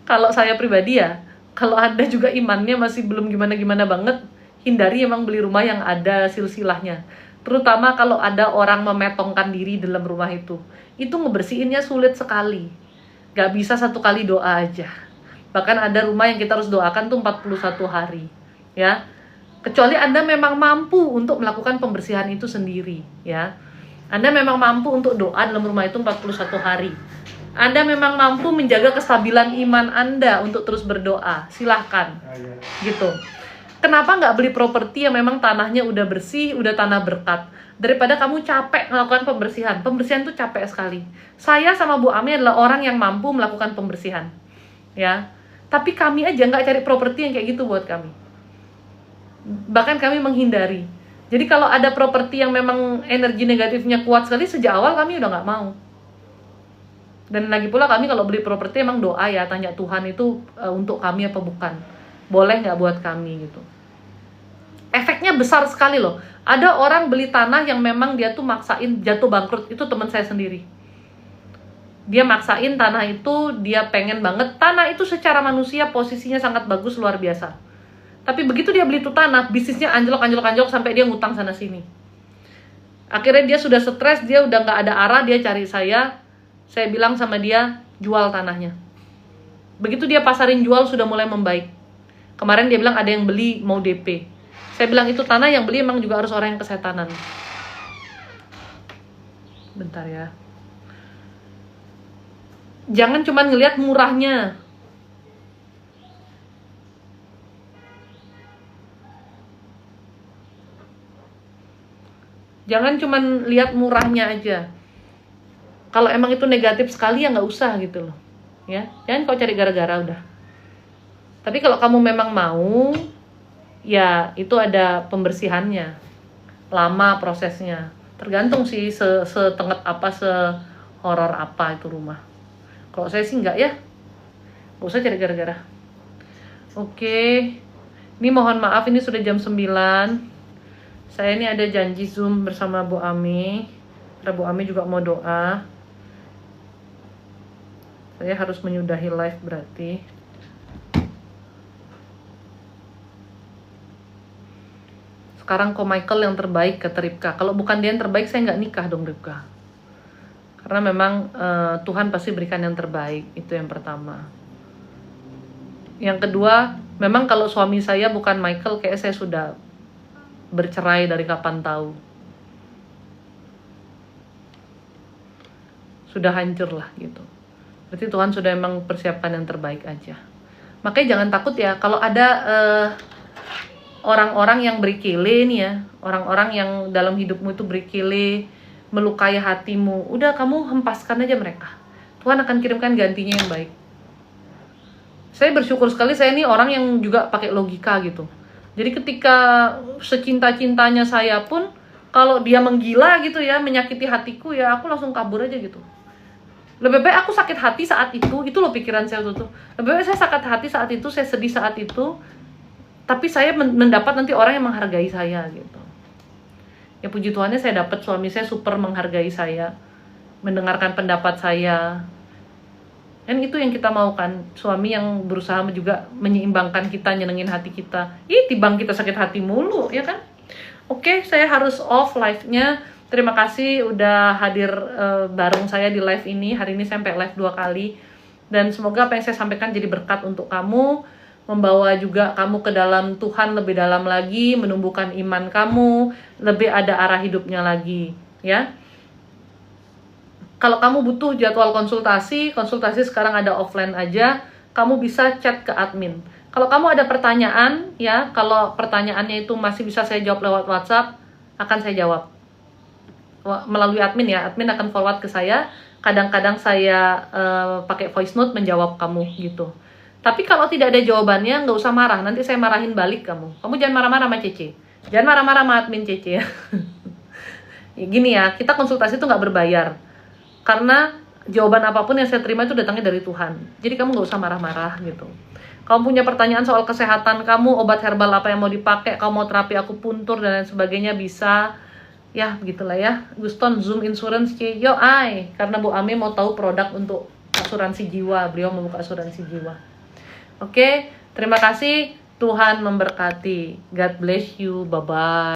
Kalau saya pribadi ya, kalau Anda juga imannya masih belum gimana-gimana banget, hindari emang beli rumah yang ada silsilahnya. Terutama kalau ada orang memetongkan diri dalam rumah itu. Itu ngebersihinnya sulit sekali. Gak bisa 1 kali doa aja. Bahkan ada rumah yang kita harus doakan tuh 41 hari. Ya. Kecuali Anda memang mampu untuk melakukan pembersihan itu sendiri. Ya. Anda memang mampu untuk doa dalam rumah itu 41 hari. Anda memang mampu menjaga kestabilan iman Anda untuk terus berdoa, silahkan. Gitu. Kenapa nggak beli properti yang memang tanahnya udah bersih, udah tanah berkat? Daripada kamu capek melakukan pembersihan. Pembersihan tuh capek sekali. Saya sama Bu Ami adalah orang yang mampu melakukan pembersihan. Ya. Tapi kami aja nggak cari properti yang kayak gitu buat kami. Bahkan kami menghindari. Jadi kalau ada properti yang memang energi negatifnya kuat sekali, sejak awal kami udah nggak mau. Dan lagi pula kami kalau beli properti emang doa ya, tanya Tuhan itu untuk kami apa bukan, boleh nggak buat kami gitu. Efeknya besar sekali loh. Ada orang beli tanah yang memang dia tuh maksain jatuh bangkrut. Itu teman saya sendiri. Dia maksain tanah itu, dia pengen banget. Tanah itu secara manusia posisinya sangat bagus, luar biasa. Tapi begitu dia beli tuh tanah, bisnisnya anjlok sampai dia ngutang sana sini. Akhirnya dia sudah stres, dia udah nggak ada arah, dia cari saya. Saya bilang sama dia, jual tanahnya. Begitu dia pasarin jual, sudah mulai membaik. Kemarin dia bilang ada yang beli mau DP. Saya bilang itu tanah yang beli emang juga harus orang yang kesetanan. Bentar ya. Jangan cuma ngelihat murahnya. Jangan cuma lihat murahnya aja. Kalau emang itu negatif sekali ya nggak usah gitu loh. Ya, jangan kau cari gara-gara udah. Tapi kalau kamu memang mau, ya itu ada pembersihannya. Lama prosesnya. Tergantung sih setengah apa, sehoror apa itu rumah. Kalau saya sih enggak ya. Gak usah cari gara-gara. Oke. Ini mohon maaf ini sudah jam 9. Saya ini ada janji Zoom bersama Bu Ami. Karena Bu Ami juga mau doa. Saya harus menyudahi live berarti. Sekarang kok Michael yang terbaik kata Ripka. Kalau bukan dia yang terbaik saya nggak nikah dong Ripka. Karena memang Tuhan pasti berikan yang terbaik. Itu yang pertama. Yang kedua, memang kalau suami saya bukan Michael, kayak saya sudah bercerai dari kapan tahu. Sudah hancur lah gitu. Berarti Tuhan sudah emang persiapkan yang terbaik aja. Makanya jangan takut ya, kalau ada orang-orang yang berkele nih ya, orang-orang yang dalam hidupmu itu berkele, melukai hatimu, udah kamu hempaskan aja mereka. Tuhan akan kirimkan gantinya yang baik. Saya bersyukur sekali saya ini orang yang juga pakai logika gitu. Jadi ketika secinta-cintanya saya pun, kalau dia menggila gitu ya, menyakiti hatiku ya, aku langsung kabur aja gitu. Lebih baik aku sakit hati saat itu loh pikiran saya tuh. Lebih baik saya sakit hati saat itu, saya sedih saat itu, tapi saya mendapat nanti orang yang menghargai saya gitu. Ya puji Tuhannya saya dapat suami saya super menghargai saya, mendengarkan pendapat saya. Dan itu yang kita mau kan, suami yang berusaha juga menyeimbangkan kita, nyenengin hati kita. Tibang kita sakit hati mulu, ya kan? Oke, saya harus off live-nya. Terima kasih udah hadir bareng saya di live ini. Hari ini sampai live 2 kali. Dan semoga apa yang saya sampaikan jadi berkat untuk kamu, membawa juga kamu ke dalam Tuhan lebih dalam lagi, menumbuhkan iman kamu, lebih ada arah hidupnya lagi, ya. Kalau kamu butuh jadwal konsultasi sekarang ada offline aja, kamu bisa chat ke admin. Kalau kamu ada pertanyaan, ya, kalau pertanyaannya itu masih bisa saya jawab lewat WhatsApp, akan saya jawab melalui admin ya. Admin akan forward ke saya. Kadang-kadang saya pakai voice note menjawab kamu gitu. Tapi kalau tidak ada jawabannya, nggak usah marah. Nanti saya marahin balik kamu. Kamu jangan marah-marah sama Cece. Jangan marah-marah sama admin Cece ya. Ya gini ya, kita konsultasi itu nggak berbayar. Karena jawaban apapun yang saya terima itu datangnya dari Tuhan. Jadi kamu nggak usah marah-marah gitu. Kamu punya pertanyaan soal kesehatan kamu, obat herbal apa yang mau dipakai, kamu mau terapi akupuntur dan lain sebagainya bisa. Ya begitulah ya. Guston Zoom Insurance yo ai, karena Bu Ami mau tahu produk untuk asuransi jiwa. Beliau membuka asuransi jiwa. Oke, terima kasih. Tuhan memberkati. God bless you. Bye bye.